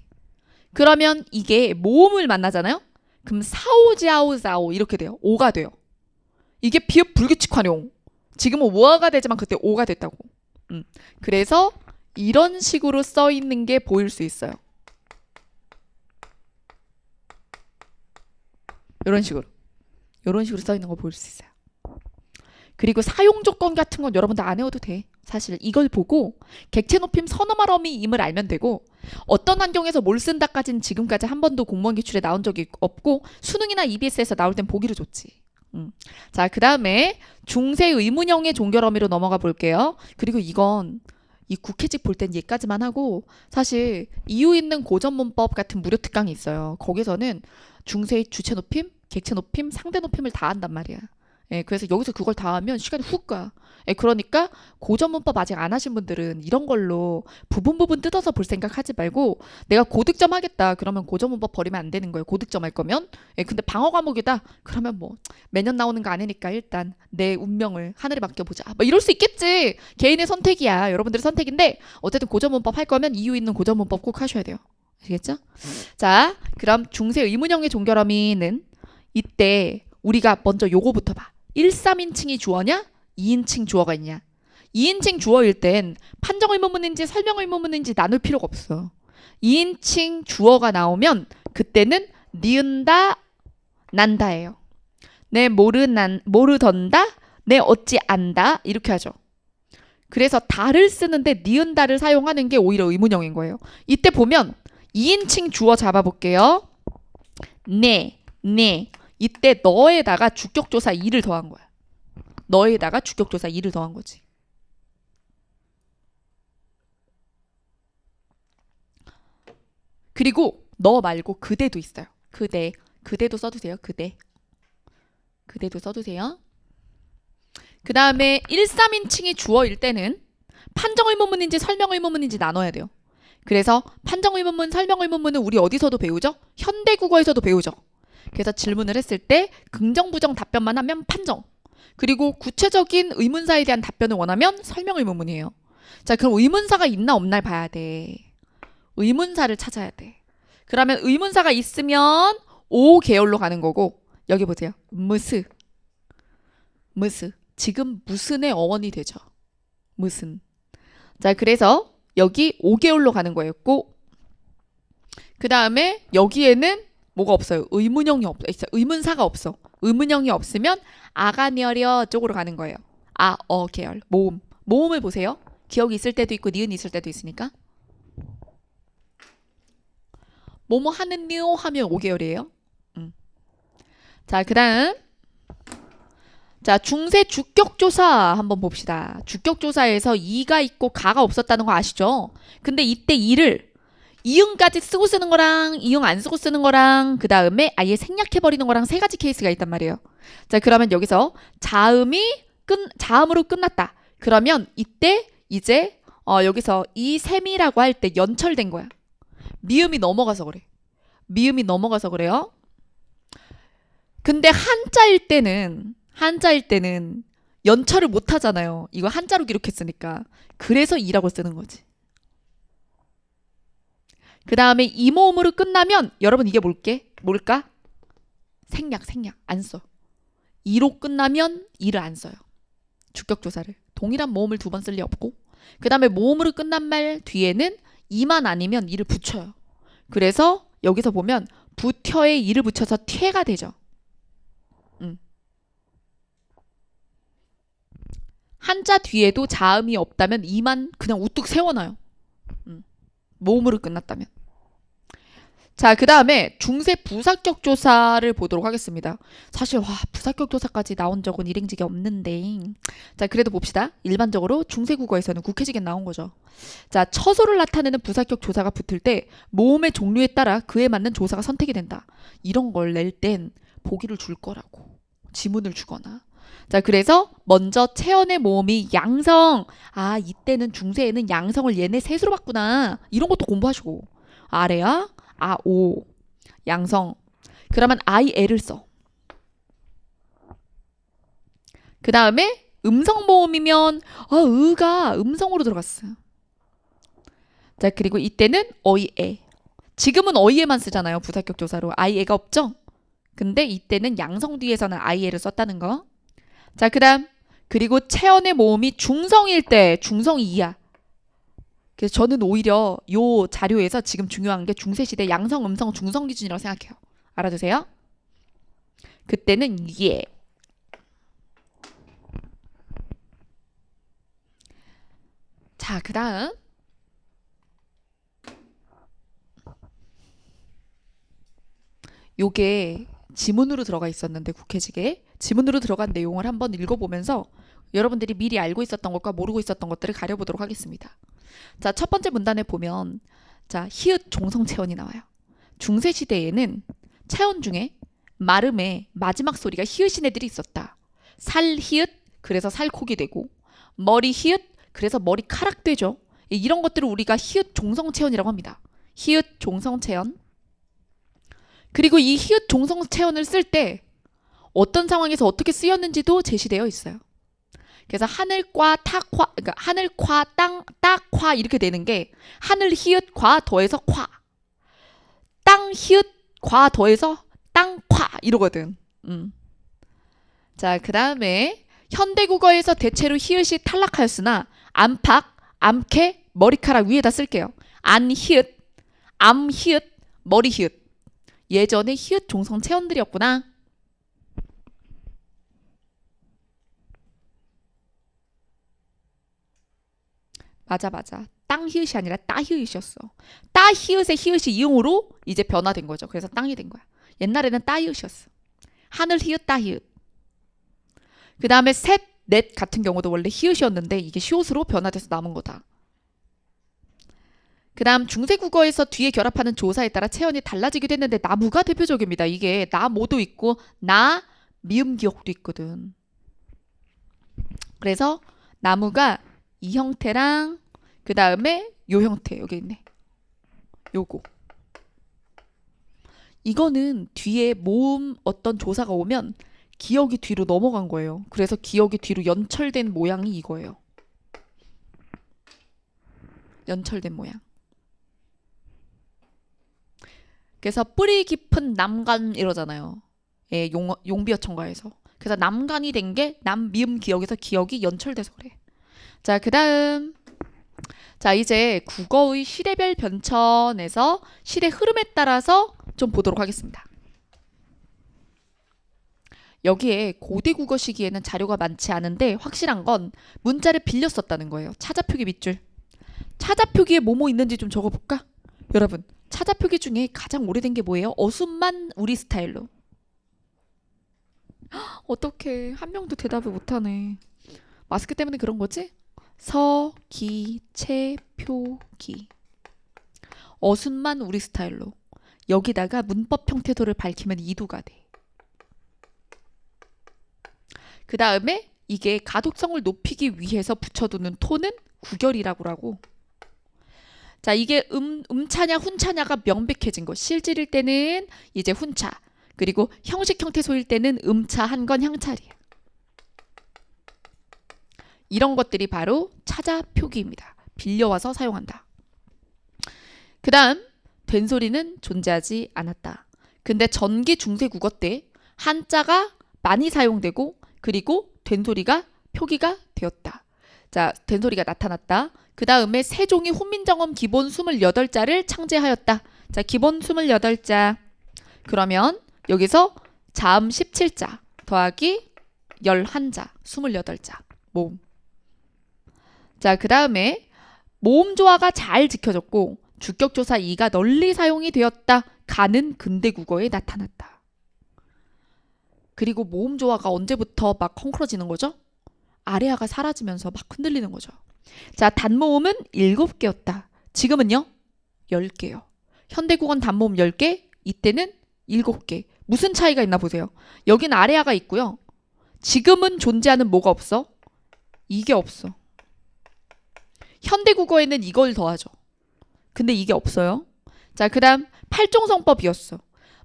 그러면 이게 모음을 만나잖아요? 그럼 사오지아오사오 이렇게 돼요. 오가 돼요. 이게 비읍 불규칙환용. 지금은 오아가 되지만 그때 오가 됐다고. 그래서 이런 식으로 써 있는 게 보일 수 있어요. 이런 식으로. 이런 식으로 써 있는 거 보일 수 있어요. 그리고 사용 조건 같은 건 여러분들 안 외워도 돼. 사실 이걸 보고 객체 높임 선어말 어미임을 알면 되고 어떤 환경에서 뭘 쓴다까지는 지금까지 한 번도 공무원 기출에 나온 적이 없고 수능이나 EBS에서 나올 땐 보기로 좋지. 자, 그 다음에 중세 의문형의 종결 어미로 넘어가 볼게요. 그리고 이건 이 국회직 볼 땐 얘까지만 하고 사실 이유 있는 고전 문법 같은 무료 특강이 있어요. 거기서는 중세의 주체 높임, 객체 높임, 상대 높임을 다 한단 말이야. 예, 그래서 여기서 그걸 다 하면 시간이 훅 가. 예, 그러니까 고전 문법 아직 안 하신 분들은 이런 걸로 부분 뜯어서 볼 생각 하지 말고 내가 고득점 하겠다. 그러면 고전 문법 버리면 안 되는 거예요. 고득점 할 거면. 예, 근데 방어 과목이다. 그러면 뭐 매년 나오는 거 아니니까 일단 내 운명을 하늘에 맡겨보자. 뭐 이럴 수 있겠지. 개인의 선택이야. 여러분들의 선택인데 어쨌든 고전 문법 할 거면 이유 있는 고전 문법 꼭 하셔야 돼요. 아시겠죠? 자, 그럼 중세 의문형의 종결 어미는 이때 우리가 먼저 요거부터 봐. 1, 3인칭이 주어냐? 2인칭 주어가 있냐? 2인칭 주어일 땐 판정 의문문인지 설명 의문문인지 나눌 필요가 없어. 2인칭 주어가 나오면 그때는 니은다, 난다예요. 내 모르던다, 내 어찌 안다 이렇게 하죠. 그래서 다를 쓰는데 니은다를 사용하는 게 오히려 의문형인 거예요. 이때 보면 2인칭 주어 잡아볼게요. 네. 이때 너에다가 주격조사 이를 더한 거야. 너에다가 주격조사 이를 더한 거지. 그리고 너 말고 그대도 있어요. 그대도 써주세요. 그대. 그대도 써두세요. 그 다음에 1, 3인칭이 주어일 때는 판정의문문인지 설명의문문인지 나눠야 돼요. 그래서 판정의문문, 설명의문문은 우리 어디서도 배우죠? 현대국어에서도 배우죠. 그래서 질문을 했을 때 긍정, 부정 답변만 하면 판정. 그리고 구체적인 의문사에 대한 답변을 원하면 설명의문문이에요. 자, 그럼 의문사가 있나 없나 봐야 돼. 의문사를 찾아야 돼. 그러면 의문사가 있으면 O 계열로 가는 거고, 여기 보세요. 무슨. 지금 무슨의 어원이 되죠. 무슨. 자, 그래서 여기 5개월로 가는 거였고, 그 다음에 여기에는 뭐가 없어요. 의문형이 없어. 의문사가 없어. 의문형이 없으면 아가녀려 쪽으로 가는 거예요. 계열. 모음. 모음을 보세요. 기억이 있을 때도 있고 니은이 있을 때도 있으니까. 뭐뭐 하는요 하면 5개월이에요. 자, 그 다음. 자, 중세 주격조사 한번 봅시다. 주격조사에서 이가 있고 가가 없었다는 거 아시죠? 근데 이때 이를 이응까지 쓰고 쓰는 거랑 이응 안 쓰고 쓰는 거랑 그 다음에 아예 생략해버리는 거랑 세 가지 케이스가 있단 말이에요. 자, 그러면 여기서 자음으로 끝났다. 그러면 이때 이제 여기서 이 셈이라고 할 때 연철된 거야. 미음이 넘어가서 그래. 미음이 넘어가서 그래요. 근데 한자일 때는 연철을 못 하잖아요. 이거 한자로 기록했으니까. 그래서 이라고 쓰는 거지. 그 다음에 이모음으로 끝나면 여러분 이게 뭘까? 생략 안 써. 이로 끝나면 이를 안 써요. 주격조사를. 동일한 모음을 2번 쓸 리 없고, 그 다음에 모음으로 끝난 말 뒤에는 이만 아니면 이를 붙여요. 그래서 여기서 보면 부텨에 이를 붙여서 퇴가 되죠. 한자 뒤에도 자음이 없다면 이만 그냥 우뚝 세워놔요. 모음으로 끝났다면. 자, 그 다음에 중세 부사격 조사를 보도록 하겠습니다. 사실 부사격 조사까지 나온 적은 일행직에 없는데, 자, 그래도 봅시다. 일반적으로 중세 국어에서는 국회직에 나온 거죠. 자, 처소를 나타내는 부사격 조사가 붙을 때 모음의 종류에 따라 그에 맞는 조사가 선택이 된다. 이런 걸 낼 땐 보기를 줄 거라고. 지문을 주거나. 자, 그래서 먼저 체언의 모음이 양성. 이때는 중세에는 양성을 얘네 셋으로 봤구나. 이런 것도 공부하시고. 아래야 오. 양성. 그러면 IL을 써. 그 다음에 음성 모음이면 의가 음성으로 들어갔어요. 자, 그리고 이때는 어이에. 지금은 어이에만 쓰잖아요. 부사격 조사로. 아이에가 없죠? 근데 이때는 양성 뒤에서는 IL을 썼다는 거. 자, 그 다음. 그리고 체언의 모음이 중성일 때 중성이 이야. 그래서 저는 오히려 요 자료에서 지금 중요한 게 중세시대 양성, 음성, 중성 기준이라고 생각해요. 알아두세요. 그때는 예. 자, 그 다음. 요게 지문으로 들어가 있었는데 국회직에 지문으로 들어간 내용을 한번 읽어보면서 여러분들이 미리 알고 있었던 것과 모르고 있었던 것들을 가려보도록 하겠습니다. 자, 첫 번째 문단에 보면 자, 히읗 종성 체언이 나와요. 중세시대에는 체언 중에 말음의 마지막 소리가 히읗인 애들이 있었다. 살 히읗, 그래서 살콕이 되고, 머리 히읗, 그래서 머리카락 되죠. 이런 것들을 우리가 히읗 종성 체언이라고 합니다. 히읗 종성 체언. 그리고 이 히읗 종성 체언을 쓸 때 어떤 상황에서 어떻게 쓰였는지도 제시되어 있어요. 그래서 하늘과 타과, 그러니까 하늘과 땅, 따과 이렇게 되는 게 하늘 히읗과 더해서 과, 땅 히읗과 더해서 땅과 이러거든. 자, 그 다음에 현대국어에서 대체로 히읗이 탈락하였으나 안팎, 암캐, 머리카락 위에다 쓸게요. 안 히읗, 암 히읗, 머리 히읗. 예전에 히읗 종성 체언들이었구나. 맞아. 땅 히읗이 아니라 따 히읗이었어. 따 히읗의 히읗이 이응으로 이제 변화된 거죠. 그래서 땅이 된 거야. 옛날에는 따 히읗이었어. 하늘 히읗, 따 히읗. 그 다음에 셋, 넷 같은 경우도 원래 히읗이었는데 이게 시옷으로 변화돼서 남은 거다. 그 다음 중세국어에서 뒤에 결합하는 조사에 따라 체언이 달라지기도 했는데 나무가 대표적입니다. 이게 나 모도 있고 나, 미음 기억도 있거든. 그래서 나무가 이 형태랑 그 다음에 요 형태 여기 있네. 요거. 이거는 뒤에 모음 어떤 조사가 오면 기억이 뒤로 넘어간 거예요. 그래서 기억이 뒤로 연철된 모양이 이거예요. 연철된 모양. 그래서 뿌리 깊은 남간 이러잖아요. 예, 용비어천가에서. 그래서 남간이 된 게 남미음 기억에서 기억이 연철돼서 그래. 자, 그 다음. 자, 이제 국어의 시대별 변천에서 시대 흐름에 따라서 좀 보도록 하겠습니다. 여기에 고대 국어 시기에는 자료가 많지 않은데 확실한 건 문자를 빌려 썼다는 거예요. 차자표기 밑줄. 차자표기에 뭐뭐 있는지 좀 적어볼까? 여러분, 차자표기 중에 가장 오래된 게 뭐예요? 어순만 우리 스타일로. 어떡해. 한 명도 대답을 못하네. 마스크 때문에 그런 거지? 서, 기, 채, 표, 기. 어순만 우리 스타일로. 여기다가 문법 형태도를 밝히면 이두가 돼. 그 다음에 이게 가독성을 높이기 위해서 붙여두는 토는 구결이라고 하고. 자, 이게 음차냐 훈차냐가 명백해진 거. 실질일 때는 이제 훈차. 그리고 형식 형태소일 때는 음차 한 건 향찰이야. 이런 것들이 바로 차자표기입니다. 빌려와서 사용한다. 그 다음 된소리는 존재하지 않았다. 근데 전기 중세 국어 때 한자가 많이 사용되고 그리고 된소리가 표기가 되었다. 자, 된소리가 나타났다. 그 다음에 세종이 훈민정음 기본 28자를 창제하였다. 자, 기본 28자. 그러면 여기서 자음 17자 더하기 11자 28자 모음. 자, 그 다음에 모음 조화가 잘 지켜졌고 주격조사 2가 널리 사용이 되었다. 가는 근대 국어에 나타났다. 그리고 모음 조화가 언제부터 막 헝클어지는 거죠? 아래아가 사라지면서 막 흔들리는 거죠. 자, 단모음은 7개였다. 지금은요? 10개요. 현대국어는 단모음 10개, 이때는 7개. 무슨 차이가 있나 보세요. 여긴 아래아가 있고요. 지금은 존재하는 뭐가 없어? 이게 없어. 현대국어에는 이걸 더하죠. 근데 이게 없어요. 자, 그 다음 팔종성법이었어.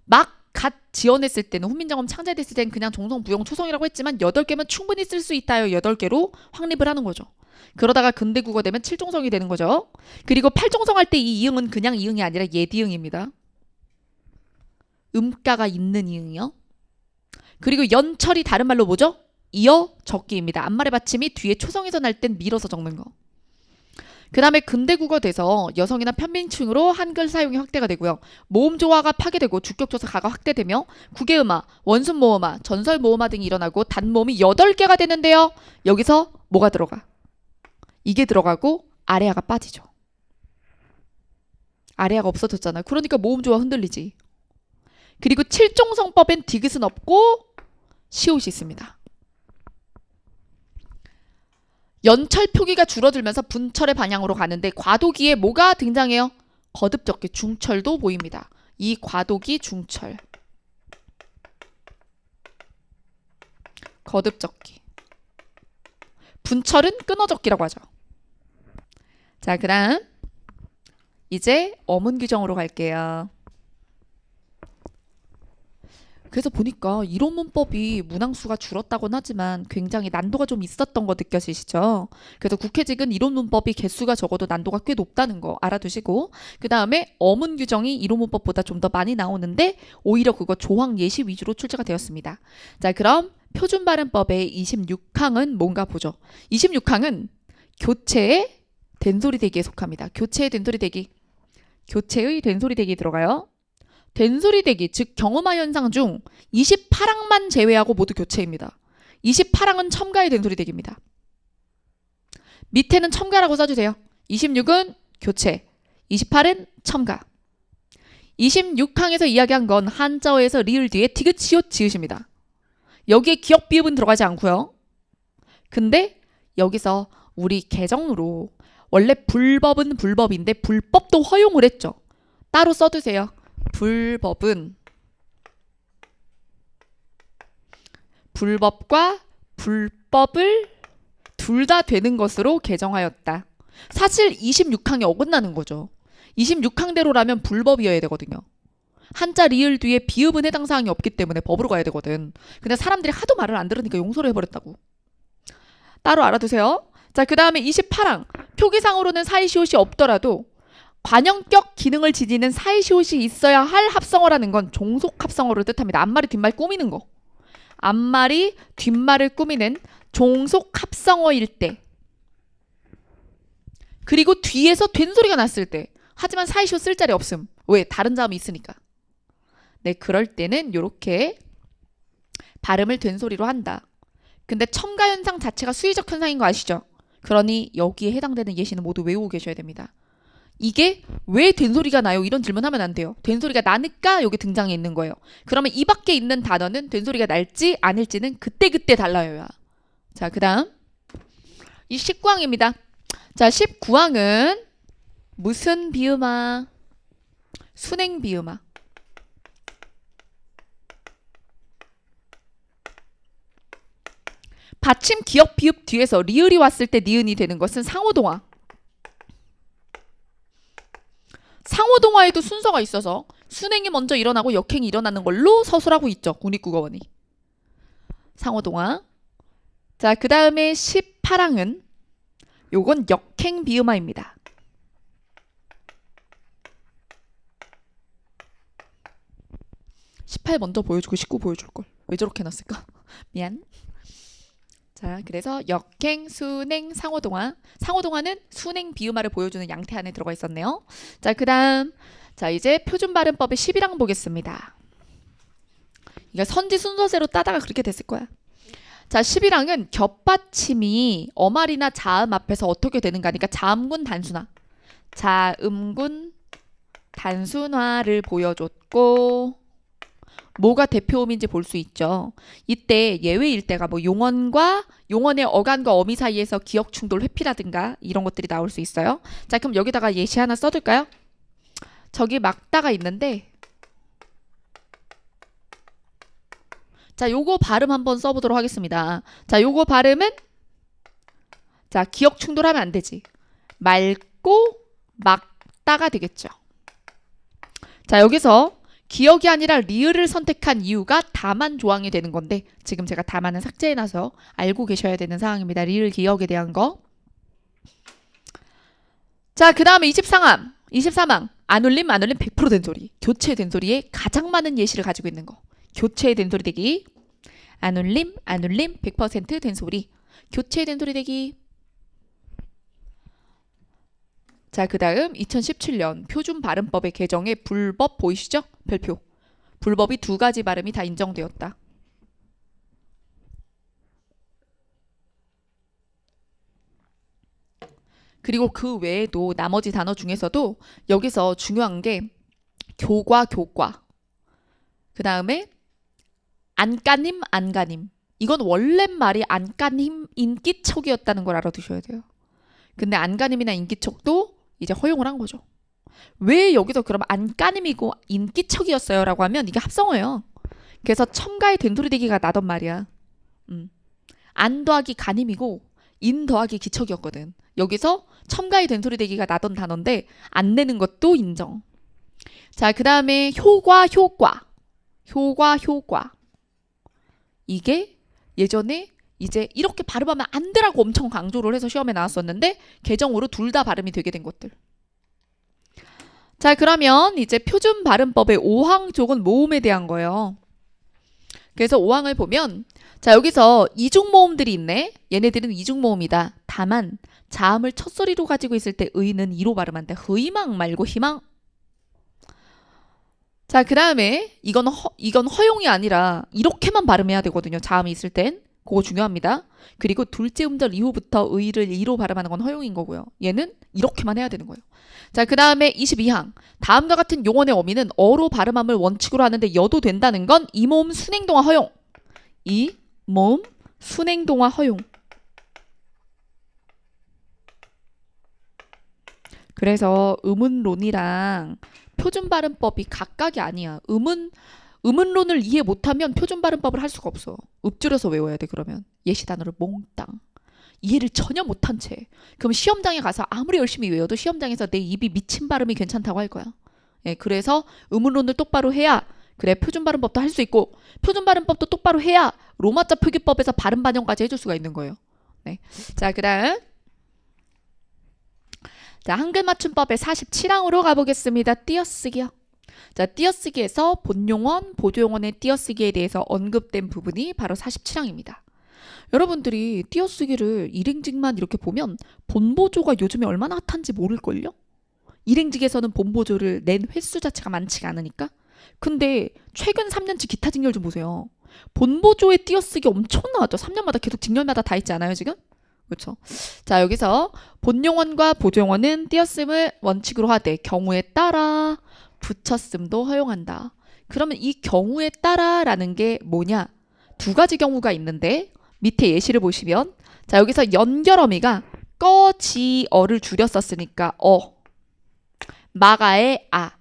막 갓 지어냈을 때는 훈민정음 창제됐을 때는 그냥 종성, 부용, 초성이라고 했지만 8개면 충분히 쓸 수 있다요. 8개로 확립을 하는 거죠. 그러다가 근대국어 되면 7종성이 되는 거죠. 그리고 8종성 할 때 이 이응은 그냥 이응이 아니라 예디응입니다. 음가가 있는 이응이요. 그리고 연철이 다른 말로 뭐죠? 이어 적기입니다. 앞말의 받침이 뒤에 초성에서 날 땐 밀어서 적는 거. 그 다음에 근대국어 돼서 여성이나 편민층으로 한글 사용이 확대가 되고요. 모음 조화가 파괴되고 주격조사 가가 확대되며 국외음화, 원순모음화, 전설모음화 등이 일어나고 단모음이 8개가 되는데요. 여기서 뭐가 들어가? 이게 들어가고 아래아가 빠지죠. 아래아가 없어졌잖아요. 그러니까 모음 조화 흔들리지. 그리고 7종성법엔 디귿은 없고 시옷이 있습니다. 연철 표기가 줄어들면서 분철의 방향으로 가는데 과도기에 뭐가 등장해요? 거듭적기 중철도 보입니다. 이 과도기 중철. 거듭적기. 분철은 끊어적기라고 하죠. 자, 그 다음 이제 어문 규정으로 갈게요. 그래서 보니까 이론 문법이 문항수가 줄었다고는 하지만 굉장히 난도가 좀 있었던 거 느껴지시죠? 그래서 국회직은 이론 문법이 개수가 적어도 난도가 꽤 높다는 거 알아두시고 그 다음에 어문 규정이 이론 문법보다 좀 더 많이 나오는데 오히려 그거 조항 예시 위주로 출제가 되었습니다. 자, 그럼 표준발음법의 26항은 뭔가 보죠. 26항은 교체의 된소리대기에 속합니다. 교체의 된소리대기. 교체의 된소리대기 들어가요. 된소리대기, 즉 경음화 현상 중 28항만 제외하고 모두 교체입니다. 28항은 첨가의 된소리대기입니다. 밑에는 첨가라고 써주세요. 26은 교체, 28은 첨가. 26항에서 이야기한 건 한자어에서 리을 뒤에 디귿, 시옷, 지읒입니다. 여기에 기역, 비읍은 들어가지 않고요. 근데 여기서 우리 개정으로 원래 불법은 불법인데 불법도 허용을 했죠. 따로 써두세요. 불법은 불법과 불법을 둘 다 되는 것으로 개정하였다. 사실 26항에 어긋나는 거죠. 26항대로라면 불법이어야 되거든요. 한자 리을 뒤에 비읍은 해당 사항이 없기 때문에 법으로 가야 되거든. 근데 사람들이 하도 말을 안 들으니까 용서를 해버렸다고. 따로 알아두세요. 자, 그 다음에 28항. 표기상으로는 사이시옷이 없더라도 관형격 기능을 지니는 사이시옷이 있어야 할 합성어라는 건 종속 합성어를 뜻합니다. 앞말이 뒷말 꾸미는 거. 앞말이 뒷말을 꾸미는 종속 합성어일 때. 그리고 뒤에서 된소리가 났을 때. 하지만 사이시옷 쓸 자리 없음. 왜? 다른 자음이 있으니까. 네, 그럴 때는 이렇게 발음을 된소리로 한다. 근데 첨가 현상 자체가 수의적 현상인 거 아시죠? 그러니 여기에 해당되는 예시는 모두 외우고 계셔야 됩니다. 이게 왜 된소리가 나요? 이런 질문하면 안 돼요. 된소리가 나니까 여기 등장해 있는 거예요. 그러면 이 밖에 있는 단어는 된소리가 날지 아닐지는 그때그때 달라요. 자, 그 다음 이 19항입니다. 자, 19항은 무슨 비음아? 순행 비음아. 받침 기역 비읍 뒤에서 리을이 왔을 때 니은이 되는 것은 상호동화. 상호동화에도 순서가 있어서 순행이 먼저 일어나고 역행이 일어나는 걸로 서술하고 있죠. 국립국어원이. 상호동화. 자, 그 다음에 18항은 요건 역행 비음화입니다. (18) 먼저 보여주고 (19) 보여줄걸. 왜 저렇게 해놨을까? 미안. 자, 그래서 역행, 순행, 상호동화. 상호동화는 순행 비음화를 보여주는 양태 안에 들어가 있었네요. 자, 그 다음 자 이제 표준발음법의 11항 보겠습니다. 이거 선지 순서대로 따다가 그렇게 됐을 거야. 자, 11항은 겹받침이 어말이나 자음 앞에서 어떻게 되는가 하니까 자음군 단순화. 자음군 단순화를 보여줬고 뭐가 대표음인지 볼 수 있죠. 이때 예외일 때가 뭐 용언과 용언의 어간과 어미 사이에서 기억 충돌 회피라든가 이런 것들이 나올 수 있어요. 자, 그럼 여기다가 예시 하나 써둘까요? 저기 막다가 있는데 자, 요거 발음 한번 써보도록 하겠습니다. 자, 요거 발음은 자, 기억 충돌하면 안 되지. 맑고 막다가 되겠죠. 자, 여기서 기억이 아니라 리을을 선택한 이유가 다만 조항이 되는 건데 지금 제가 다만은 삭제해놔서 알고 계셔야 되는 상황입니다. 리을 기억에 대한 거. 자, 그 다음에 23항. 안 울림 100% 된소리. 교체 된소리에 가장 많은 예시를 가지고 있는 거. 교체 된소리 대기. 안 울림 100% 된소리. 교체 된소리 대기. 자, 그 다음 2017년 표준발음법의 개정에 불법 보이시죠? 별표. 불법이 2가지 발음이 다 인정되었다. 그리고 그 외에도 나머지 단어 중에서도 여기서 중요한 게 교과. 그 다음에 안까님. 이건 원래 말이 안까님 인기척이었다는 걸 알아두셔야 돼요. 근데 안까님이나 인기척도 이제 허용을 한 거죠. 왜 여기서 그럼 안까님이고 인기척이었어요 라고 하면 이게 합성어예요. 그래서 첨가의 된소리 대기가 나던 말이야. 안 더하기 가님이고 인 더하기 기척이었거든. 여기서 첨가의 된소리 대기가 나던 단어인데 안 내는 것도 인정. 자, 그 다음에 효과. 이게 예전에 이제 이렇게 발음하면 안 되라고 엄청 강조를 해서 시험에 나왔었는데 개정으로 둘 다 발음이 되게 된 것들. 자, 그러면 이제 표준발음법의 5항 쪽은 모음에 대한 거예요. 그래서 5항을 보면 자, 여기서 이중모음들이 있네. 얘네들은 이중모음이다. 다만 자음을 첫소리로 가지고 있을 때 의는 이로 발음한다. 의망 말고 희망. 자, 그 다음에 이건 허용이 아니라 이렇게만 발음해야 되거든요. 자음이 있을 땐. 그거 중요합니다. 그리고 둘째 음절 이후부터 의를 이로 발음하는 건 허용인 거고요. 얘는 이렇게만 해야 되는 거예요. 자, 그 다음에 22항. 다음과 같은 용언의 어미는 어로 발음함을 원칙으로 하는데 여도 된다는 건 이모음 순행동화 허용. 이모음 순행동화 허용. 그래서 음운론이랑 표준발음법이 각각이 아니야. 의문론을 이해 못하면 표준발음법을 할 수가 없어. 읊조려서 외워야 돼. 그러면 예시 단어를 몽땅. 이해를 전혀 못한 채. 그럼 시험장에 가서 아무리 열심히 외워도 시험장에서 내 입이 미친 발음이 괜찮다고 할 거야. 예, 그래서 의문론을 똑바로 해야 그래 표준발음법도 할 수 있고 표준발음법도 똑바로 해야 로마자 표기법에서 발음 반영까지 해줄 수가 있는 거예요. 네. 자, 그다음 자, 한글 맞춤법의 47항으로 가보겠습니다. 띄어쓰기요. 자, 띄어쓰기에서 본용언, 보조용언의 띄어쓰기에 대해서 언급된 부분이 바로 47항입니다. 여러분들이 띄어쓰기를 일행직만 이렇게 보면 본보조가 요즘에 얼마나 핫한지 모를걸요? 일행직에서는 본보조를 낸 횟수 자체가 많지가 않으니까. 근데 최근 3년치 기타 직렬 좀 보세요. 본보조의 띄어쓰기 엄청 나왔죠. 3년마다 계속 직렬마다 다 있지 않아요 지금? 그렇죠. 자, 여기서 본용언과 보조용언은 띄어쓰임을 원칙으로 하되 경우에 따라 붙였음도 허용한다. 그러면 이 경우에 따라라는 게 뭐냐? 두 가지 경우가 있는데 밑에 예시를 보시면 자, 여기서 연결어미가 꺼지어를 줄였었으니까 마가의 아.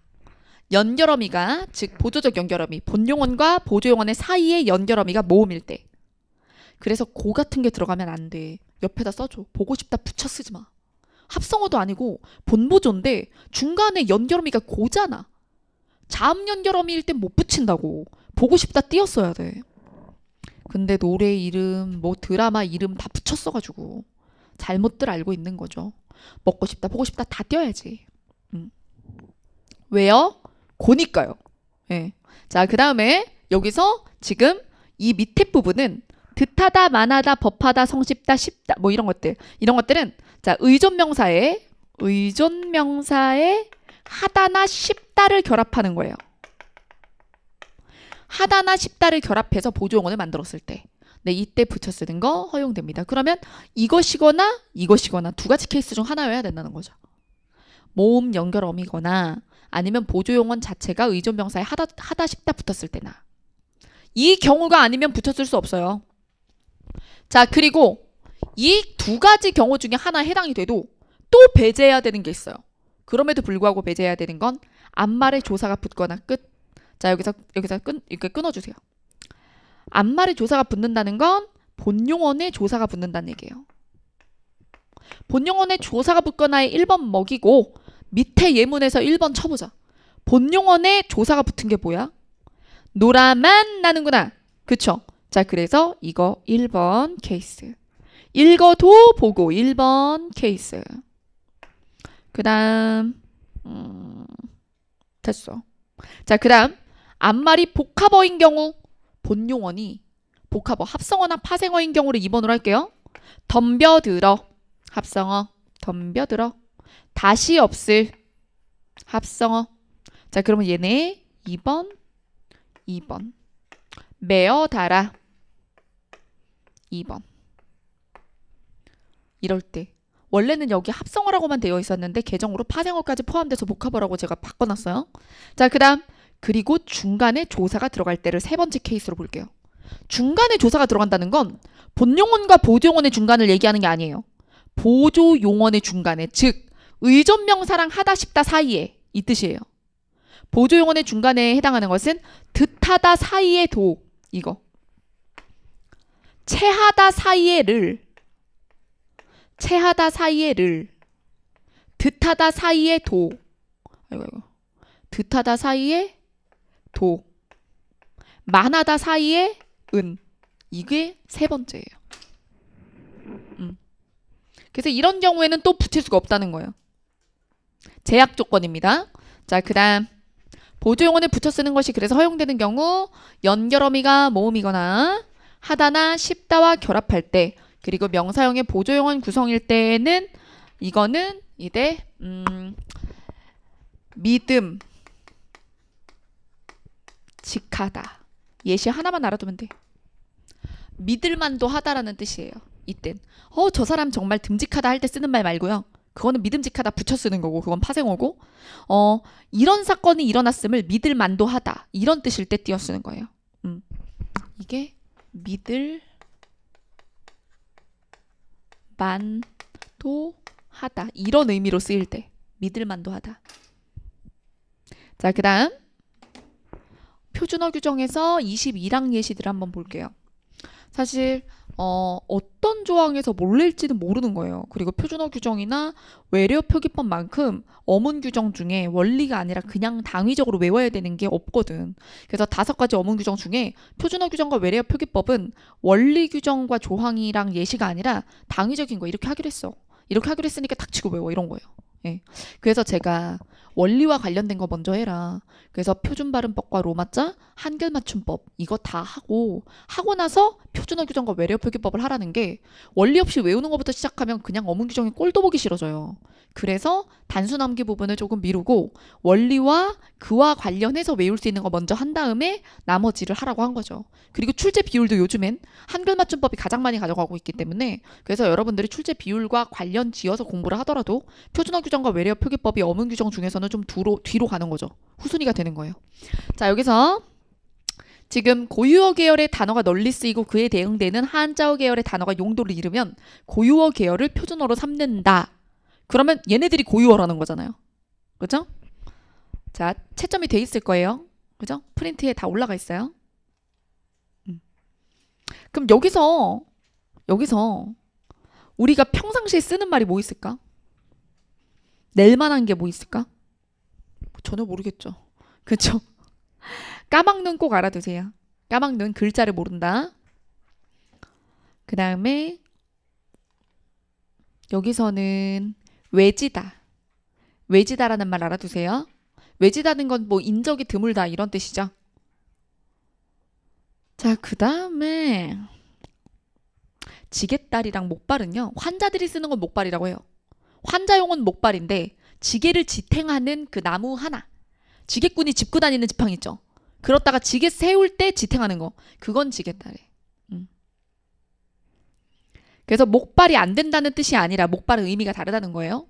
연결어미가 즉 보조적 연결어미 본용언과 보조용언의 사이의 연결어미가 모음일 때. 그래서 고 같은 게 들어가면 안 돼. 옆에다 써줘. 보고 싶다 붙여 쓰지 마. 합성어도 아니고 본보조인데 중간에 연결어미가 고잖아. 자음 연결어미일 땐 못 붙인다고. 보고 싶다 띄었어야 돼. 근데 노래 이름, 뭐 드라마 이름 다 붙였어가지고 잘못들 알고 있는 거죠. 먹고 싶다, 보고 싶다 다 띄어야지. 왜요? 고니까요. 예. 자, 그 다음에 여기서 지금 이 밑에 부분은 듯하다, 만하다, 법하다, 성쉽다, 쉽다 뭐 이런 것들은 자, 의존명사에 하다나 쉽다를 결합하는 거예요. 하다나 쉽다를 결합해서 보조용언을 만들었을 때 네, 이때 붙여 쓰는 거 허용됩니다. 그러면 이것이거나 두 가지 케이스 중 하나여야 된다는 거죠. 모음 연결어미거나 아니면 보조용언 자체가 의존명사에 하다 쉽다 붙었을 때나 이 경우가 아니면 붙였을 수 없어요. 자, 그리고 이 두 가지 경우 중에 하나 해당이 돼도 또 배제해야 되는 게 있어요. 그럼에도 불구하고 배제해야 되는 건 앞말에 조사가 붙거나 끝. 자, 여기서 이렇게 끊어주세요. 앞말에 조사가 붙는다는 건 본용언에 조사가 붙는다는 얘기예요. 본용언에 조사가 붙거나에 1번 먹이고 밑에 예문에서 1번 쳐보자. 본용언에 조사가 붙은 게 뭐야? 노라만 나는구나. 그쵸? 자, 그래서 이거 1번 케이스. 읽어도 보고 1번 케이스. 그 다음 됐어. 자, 그 다음 앞말이 복합어인 경우 본용언이 복합어 합성어나 파생어인 경우를 2번으로 할게요. 덤벼들어 합성어 덤벼들어 다시 없을 합성어. 자, 그러면 얘네 2번 메어달아 2번. 이럴 때 원래는 여기 합성어라고만 되어 있었는데 개정으로 파생어까지 포함돼서 복합어라고 제가 바꿔놨어요. 자, 그 다음 그리고 중간에 조사가 들어갈 때를 세 번째 케이스로 볼게요. 중간에 조사가 들어간다는 건 본용언과 보조용언의 중간을 얘기하는 게 아니에요. 보조용언의 중간에 즉 의존명사랑 하다 싶다 사이에 이 뜻이에요. 보조용언의 중간에 해당하는 것은 듯하다 사이에 도 이거 채하다 사이에 를 듯하다 사이에 도 듯하다 사이에 도 만하다 사이에 은 이게 세 번째예요. 그래서 이런 경우에는 또 붙일 수가 없다는 거예요. 제약 조건입니다. 자, 그 다음 보조용언에 붙여 쓰는 것이 그래서 허용되는 경우 연결어미가 모음이거나 하다나 쉽다와 결합할 때 그리고 명사형의 보조용언 구성일 때에는 이거는 이제 믿음 직하다. 예시 하나만 알아두면 돼. 믿을만도 하다라는 뜻이에요. 이땐 저 사람 정말 듬직하다 할 때 쓰는 말 말고요. 그거는 믿음직하다 붙여 쓰는 거고 그건 파생어고 이런 사건이 일어났음을 믿을만도 하다 이런 뜻일 때 띄어 쓰는 거예요. 이게 믿을만도 하다 이런 의미로 쓰일 때 믿을만도 하다. 자, 그 다음 표준어 규정에서 22랑 예시들 한번 볼게요. 사실 어떤 조항에서 뭘 낼지는 모르는 거예요. 그리고 표준어 규정이나 외래어 표기법만큼 어문 규정 중에 원리가 아니라 그냥 당위적으로 외워야 되는 게 없거든. 그래서 5가지 어문 규정 중에 표준어 규정과 외래어 표기법은 원리 규정과 조항이랑 예시가 아니라 당위적인 거 이렇게 하기로 했어. 이렇게 하기로 했으니까 닥치고 외워 이런 거예요. 예. 그래서 제가 원리와 관련된 거 먼저 해라. 그래서 표준발음법과 로마자, 한글 맞춤법 이거 다 하고 나서 표준어 규정과 외래어 표기법을 하라는 게 원리 없이 외우는 것부터 시작하면 그냥 어문 규정이 꼴도 보기 싫어져요. 그래서 단순 암기 부분을 조금 미루고 원리와 그와 관련해서 외울 수 있는 거 먼저 한 다음에 나머지를 하라고 한 거죠. 그리고 출제 비율도 요즘엔 한글 맞춤법이 가장 많이 가져가고 있기 때문에 그래서 여러분들이 출제 비율과 관련 지어서 공부를 하더라도 표준어 규정과 외래어 표기법이 어문 규정 중에서는 좀 뒤로 가는 거죠. 후순위가 되는 거예요. 자, 여기서 지금 고유어 계열의 단어가 널리 쓰이고 그에 대응되는 한자어 계열의 단어가 용도를 잃으면 고유어 계열을 표준어로 삼는다. 그러면 얘네들이 고유어라는 거잖아요. 그죠? 자, 채점이 돼 있을 거예요. 그죠? 프린트에 다 올라가 있어요. 그럼 여기서 우리가 평상시에 쓰는 말이 뭐 있을까? 낼 만한 게 뭐 있을까? 전혀 모르겠죠. 그쵸? 까막눈 꼭 알아두세요. 까막눈 글자를 모른다. 그 다음에 여기서는 외지다. 외지다라는 말 알아두세요. 외지다는 건 뭐 인적이 드물다 이런 뜻이죠. 자, 그 다음에 지게딸이랑 목발은요. 환자들이 쓰는 건 목발이라고 해요. 환자용은 목발인데 지게를 지탱하는 그 나무 하나. 지게꾼이 짚고 다니는 지팡이 있죠. 그렇다가 지게 세울 때 지탱하는 거. 그건 지게딸이에요. 그래서 목발이 안 된다는 뜻이 아니라 목발은 의미가 다르다는 거예요.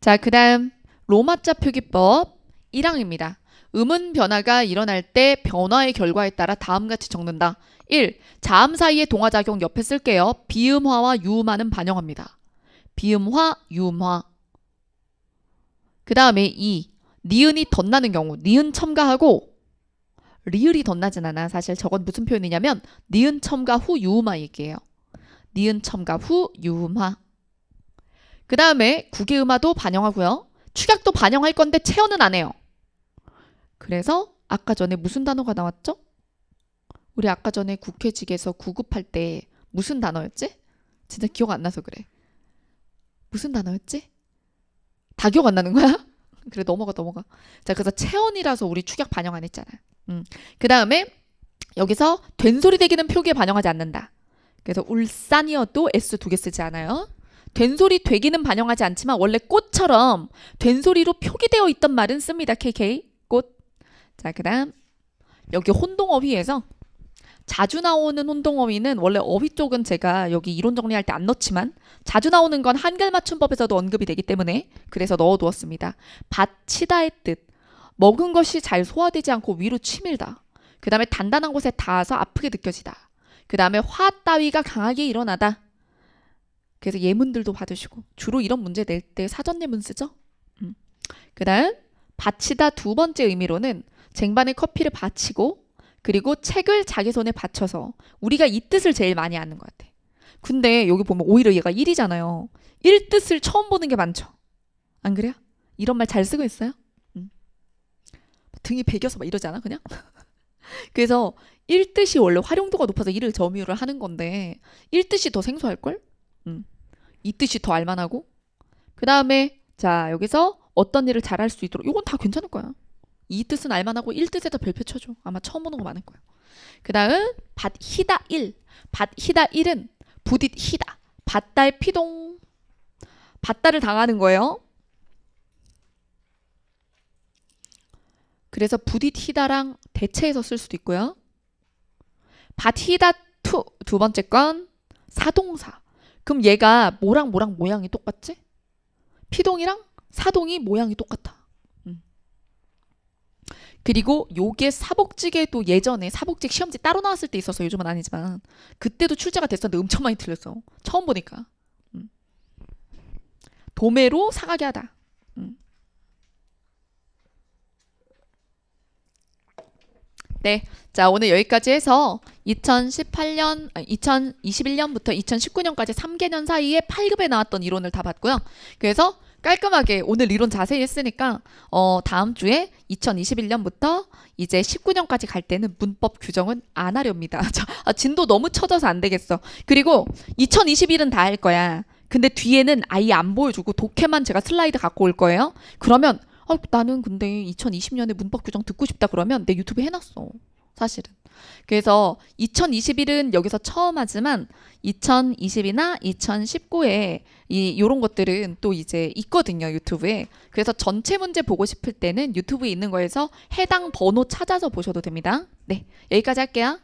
자, 그 다음 로마자 표기법 1항입니다. 음운 변화가 일어날 때 변화의 결과에 따라 다음같이 적는다. 1. 자음 사이의 동화작용 옆에 쓸게요. 비음화와 유음화는 반영합니다. 비음화, 유음화. 그 다음에 2. 니은이 덧나는 경우. 니은 첨가하고 리을이 덧나진 않아. 사실 저건 무슨 표현이냐면 니은 첨가 후 유음화 얘기예요. 니은 첨가 후 유음화. 그 다음에 국외음화도 반영하고요. 축약도 반영할 건데 체어는 안 해요. 그래서 아까 전에 무슨 단어가 나왔죠? 우리 아까 전에 국회직에서 구급할 때 무슨 단어였지? 진짜 기억 안 나서 그래. 무슨 단어였지? 다 기억 안 나는 거야? 그래 넘어가. 자, 그래서 체언이라서 우리 축약 반영 안 했잖아. 그 다음에 여기서 된소리 대기는 표기에 반영하지 않는다. 그래서 울산이어도 S 2개 쓰지 않아요. 된소리 되기는 반영하지 않지만 원래 꽃처럼 된소리로 표기되어 있던 말은 씁니다. KK 꽃. 자, 그 다음 여기 혼동어휘에서 자주 나오는 혼동어휘는 원래 어휘 쪽은 제가 여기 이론 정리할 때 안 넣지만 자주 나오는 건 한글 맞춤법에서도 언급이 되기 때문에 그래서 넣어두었습니다. 받치다의 뜻. 먹은 것이 잘 소화되지 않고 위로 치밀다. 그 다음에 단단한 곳에 닿아서 아프게 느껴지다. 그 다음에 화 따위가 강하게 일어나다. 그래서 예문들도 받으시고 주로 이런 문제 낼 때 사전 예문 쓰죠. 그 다음 바치다 두 번째 의미로는 쟁반에 커피를 바치고 그리고 책을 자기 손에 받쳐서 우리가 이 뜻을 제일 많이 아는 것 같아. 근데 여기 보면 오히려 얘가 1이잖아요. 1뜻을 처음 보는 게 많죠. 안 그래요? 이런 말 잘 쓰고 있어요? 등이 베겨서 막 이러지 않아 그냥? 그래서 1뜻이 원래 활용도가 높아서 1을 점유를 하는 건데 1뜻이 더 생소할걸? 2뜻이 더 알만하고 그 다음에 자 여기서 어떤 일을 잘할 수 있도록 이건 다 괜찮을 거야. 2뜻은 알만하고 1뜻에다 별표 쳐줘. 아마 처음 보는 거 많을 거야. 그 다음 밭히다 1. 밭히다 1은 부딪히다. 밭달 피동. 밭달을 당하는 거예요. 그래서 부딪히다랑 대체해서 쓸 수도 있고요. 밭히다 두 번째 건 사동사. 그럼 얘가 뭐랑 모양이 똑같지? 피동이랑 사동이 모양이 똑같아. 그리고 요게 사복직에도 예전에 사복직 시험지 따로 나왔을 때 있어서 요즘은 아니지만 그때도 출제가 됐었는데 엄청 많이 틀렸어. 처음 보니까. 도매로 사가게 하다. 네. 자, 오늘 여기까지 해서 2021년부터 2019년까지 3개년 사이에 8급에 나왔던 이론을 다 봤고요. 그래서 깔끔하게 오늘 이론 자세히 했으니까 다음 주에 2021년부터 이제 19년까지 갈 때는 문법 규정은 안 하렵니다. 진도 너무 쳐져서 안 되겠어. 그리고 2021은 다 할 거야. 근데 뒤에는 아예 안 보여주고 독해만 제가 슬라이드 갖고 올 거예요. 그러면 나는 근데 2020년에 문법 규정 듣고 싶다 그러면 내 유튜브에 해놨어. 사실은. 그래서 2021은 여기서 처음 하지만 2020이나 2019에 요런 것들은 또 이제 있거든요, 유튜브에. 그래서 전체 문제 보고 싶을 때는 유튜브에 있는 거에서 해당 번호 찾아서 보셔도 됩니다. 네, 여기까지 할게요.